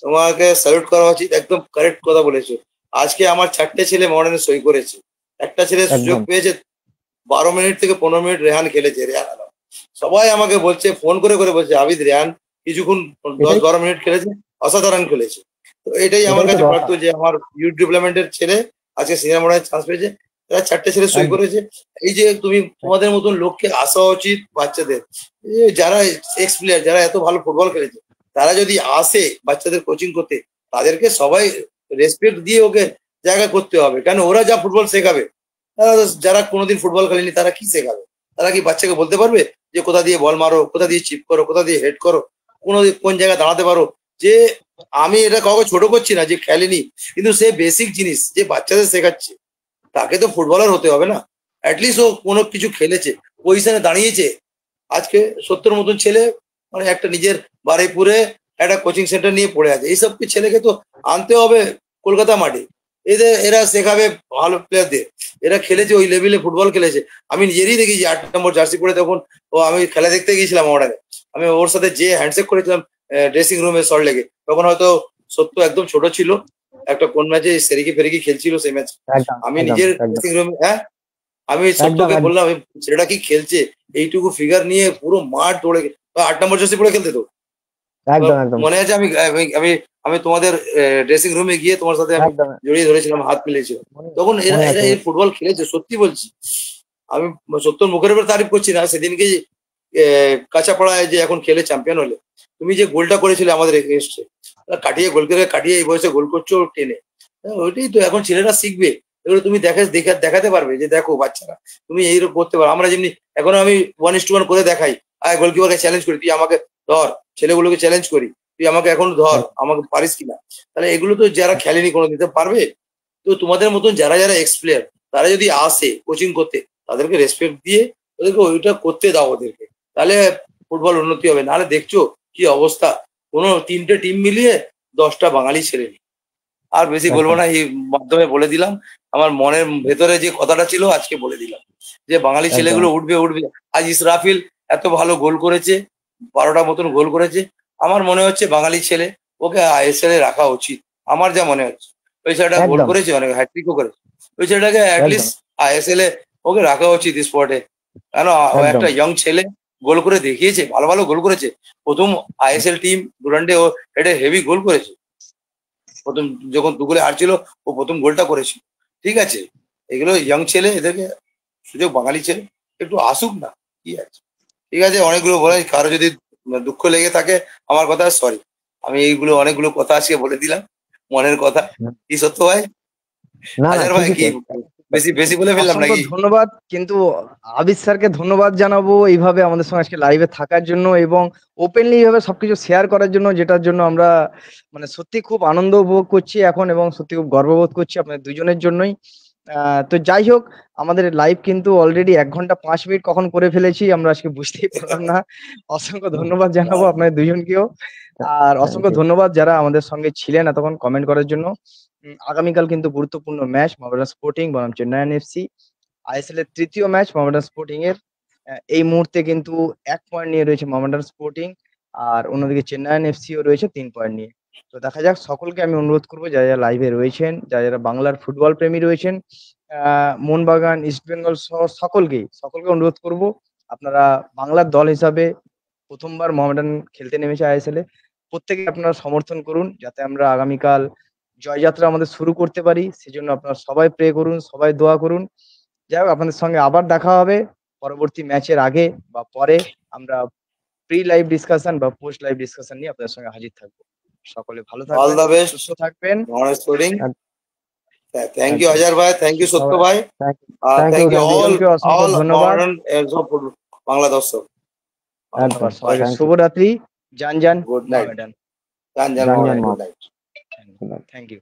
তোমাকে স্যালুট করা উচিত, একদম কারেক্ট কথা বলেছো। আজকে আমার 4টে ছেলে মোহামেডানে সই করেছে, একটা ছেলে সুযোগ পেয়েছে 12 মিনিট থেকে 15 মিনিট রেহান খেলেছে, রেহান আলম। সবাই আমাকে বলছে, ফোন করে করে বলছে, আবিদ রেহান কিছুক্ষণ 10-12 মিনিট খেলেছে, অসাধারণ খেলেছে। তো এটাই আমার কাছে পারতো, যে আমার ইউথ ডেভেলপমেন্টের ছেলে আজকে সিনিয়র মোহামেডানে চান্স পেয়েছে, এরা 4টে ছেলে সই করেছে। এই যে তোমাদের মতন লোককে আসা উচিত বাচ্চাদের, যারা এক্স প্লেয়ার, যারা এত ভালো ফুটবল খেলেছে, তারা যদি আসে বাচ্চাদের কোচিং করতে, তাদেরকে সবাই রেসপেক্ট দিয়ে ওকে জায়গা করতে হবে। কেন, ওরা যা ফুটবল শেখাবে, যারা কোনোদিন ফুটবল খেলেনি তারা কি শেখাবে? তারা কি বাচ্চাকে বলতে পারবে যে কোথা দিয়ে বল মারো, কোথা দিয়ে চিপ করো, কোথা দিয়ে হেড করো, কোন জায়গায় দাঁড়াতে পারো? যে আমি এটা কাউকে ছোট করছি না যে খেলেনি, কিন্তু সে বেসিক জিনিস যে বাচ্চাদের শেখাচ্ছে, তাকে তো ফুটবলার হতে হবে না? অ্যাটলিস্ট ও কোনো কিছু খেলেছে, পজিশনে দাঁড়িয়েছে। আজকে 70 মতন ছেলে মানে একটা নিজের বারুইপুরে একটা কোচিং সেন্টার নিয়ে পড়ে আছে। এইসব ছেলেকে তো আনতে হবে কলকাতা মাঠে, এরা শেখাবে ভালো প্লেয়ারদের, এরা খেলেছে ওই লেভেলে ফুটবল খেলেছে। আমি নিজেরই দেখেছি 8 নম্বর জার্সি পরে, তখন আমি খেলা দেখতে গিয়েছিলাম ওখানে, আমি ওর সাথে যে হ্যান্ডশেক করেছিলাম ড্রেসিং রুমে সল্ট লেগে, তখন হয়তো সত্য একদম ছোট ছিল, একটা কোন ম্যাচে সেরিকি ফেরিকি খেলছিল সেই ম্যাচ। আমি নিজের ড্রেসিং রুমে, হ্যাঁ, আমি সত্যকে বললাম ছেলেটা কি খেলছে, এইটুকু ফিগার নিয়ে পুরো মাঠ দৌড়ে 8 নম্বর জার্সি পরে খেলতে। তো মনে আছে আমি আমি আমি তোমাদের ড্রেসিং রুমে গিয়ে তোমার সাথে আমি জড়িয়ে ধরেছিলাম, হাত মিলিয়েছিল, তখন এরা এই ফুটবল খেলেছে। সত্যি বলছি, আমি সত্যর মুখের উপর তারিফ করছি না। সেদিনকে কাঁচাপাড়ায় যে এখন খেলে চ্যাম্পিয়ন হলে, তুমি যে গোলটা করেছিলে আমাদের এগেইনস্টে, কাটিয়ে গোলকে কাটিয়ে এই বয়সে গোল করছো টেনে, ওইটাই তো এখন ছেলেরা শিখবে। এগুলো তুমি দেখাতে পারবে যে দেখো বাচ্চারা তুমি এইরকম করতে পারো। আমরা যেমনি এখন আমি 1:1 করে দেখাই, গোলকিপারকে চ্যালেঞ্জ করি, তুই আমাকে ধর, ছেলেগুলোকে চ্যালেঞ্জ করি, তুই আমাকে এখন ধর, আমাকে পারিস কিনা? তাহলে এগুলো তো যারা খেলেনি কোনো দিতে পারবে। তো তোমাদের মতন যারা যারা এক্স প্লেয়ার, তারা যদি আসে কোচিং করতে, তাদেরকে রেসপেক্ট দিয়ে ওদেরকে ওইটা করতে দাও ওদেরকে, তাহলে ফুটবল উন্নতি হবে। নাহলে দেখছো কি অবস্থা, কোনো 3টে টিম মিলিয়ে 10টা বাঙালি ছেলে নেই। আর বেশি বলবো না, এই মাধ্যমে বলে দিলাম আমার মনের ভেতরে যে কথাটা ছিল, আজকে বলে দিলাম যে বাঙালি ছেলেগুলো উঠবে উঠবে। আজ ইসরাফিল এত ভালো গোল করেছে, 12টা মতন গোল করেছে। আমার মনে হচ্ছে বাঙালি ছেলে, ওকে আইএসএল এ রাখা উচিত, আমার যা মনে হচ্ছে। ওই ছেলেটা গোল করেছে, অনেক হ্যাট্রিকও করেছে, ওই ছেলেটাকে অ্যাটলিস্ট আইএসএল এ ওকে রাখা উচিত স্পটে। কেন, একটা ইয়ং ছেলে গোল করে দেখিয়েছে, ভালো ভালো গোল করেছে। প্রথম আইএসএল টিম ডুরান্ডে ও এটা হেভি গোল করেছে। প্রথম যখন 2 গোলে হারছিল ও প্রথম গোলটা করেছিল। ঠিক আছে, এগুলো ইয়াং ছেলে, এদেরকে সুযোগ, বাঙালি ছেলে একটু আসুক না, কি আছে। ঠিক আছে, অনেকগুলো বলে, কারো যদি দুঃখ লেগে থাকে আমার কথা, সরি। আমি এইগুলো অনেকগুলো কথা আজকে বলে দিলাম, মনের কথা। কি সত্য ভাই? না না হাজার ভাই, ঠিকই কি তো। বেশি বেশি বলে ফেললাম অসংখ্য নাকি? ধন্যবাদ, কিন্তু আবিদ স্যারকে ধন্যবাদ জানাবো এইভাবে আমাদের সঙ্গে আজকে লাইভে থাকার জন্য এবং ওপেনলি এইভাবে সবকিছু শেয়ার করার জন্য, যেটার জন্য আমরা মানে সত্যি খুব আনন্দ উপভোগ করছি এখন এবং সত্যি খুব গর্ববোধ করছি আপনাদের দুজনের জন্যই। তো যাই হোক, আমাদের লাইভ কিন্তু অলরেডি 1 ঘন্টা 5 মিনিট কখন করে ফেলেছি আমরা আজকে বুঝতেই পারলাম না। অসংখ্য ধন্যবাদ জানাবো আপনাদের দুজনকেও। আর থ্যাংক অসংখ্য ইউ। ধন্যবাদ যারা আমাদের সঙ্গে ছিলেন এতক্ষণ কমেন্ট করার জন্য। আগামীকাল কিন্তু গুরুত্বপূর্ণ ম্যাচ মোহামেডান স্পোর্টিং বনাম চেন্নাইয়ান এফসি। আইএসএল এর তৃতীয় ম্যাচ মোহামেডান স্পোর্টিং এর। এই মুহূর্তে কিন্তু 1 পয়েন্ট নিয়ে রয়েছে মোহামেডান স্পোর্টিং, আর অন্যদিকে চেন্নাইয়ান এফসিও রয়েছে 3 পয়েন্ট নিয়ে। তো দেখা যাক, সকলকে আমি অনুরোধ করবো যারা যারা লাইভে রয়েছেন, যারা যারা বাংলার ফুটবল প্রেমী রয়েছেন, মোহনবাগান, ইস্টবেঙ্গল সহ সকলকে অনুরোধ করব, আপনারা বাংলার দল হিসাবে প্রথমবার মোহামেডান খেলতে নেমেছে আইএসএল এ। প্রত্যেকে আপনারা সমর্থন করুন যাতে আমরা আগামীকাল জয়যাত্রা আমাদের শুরু করতে পারি। সেজন্য আপনারা সবাই প্রে করুন, সবাই দোয়া করুন। যাই হোক, আপনাদের সঙ্গে আবার দেখা হবে পরবর্তী ম্যাচের আগে বা পরে। আমরা প্রি লাইভ ডিসকাশন বা পোস্ট লাইভ ডিসকাশন নিয়ে আপনাদের সঙ্গে হাজির থাকবো। সকলে ভালো অল থাকবেন, দ্য বেস্ট সুস্থ থাকবেন। মোহামেডান স্পোর্টিং। থ্যাংক ইউ একদম। হাজার ভাই, থ্যাংক ইউ সত্য ভাই, আর thank you thank you thank you. All দুজনকে অসংখ্য অল ধন্যবাদ। মোহামেডান সব বাংলা দর্শক। একদম ধন্যবাদ সবাইকে, থ্যাংক ইউ। শুভরাত্রি। যান যান গুড নাইট। মোহামেডান। জান জান জান জান মোহামেডান, মা। Good night. Thank you.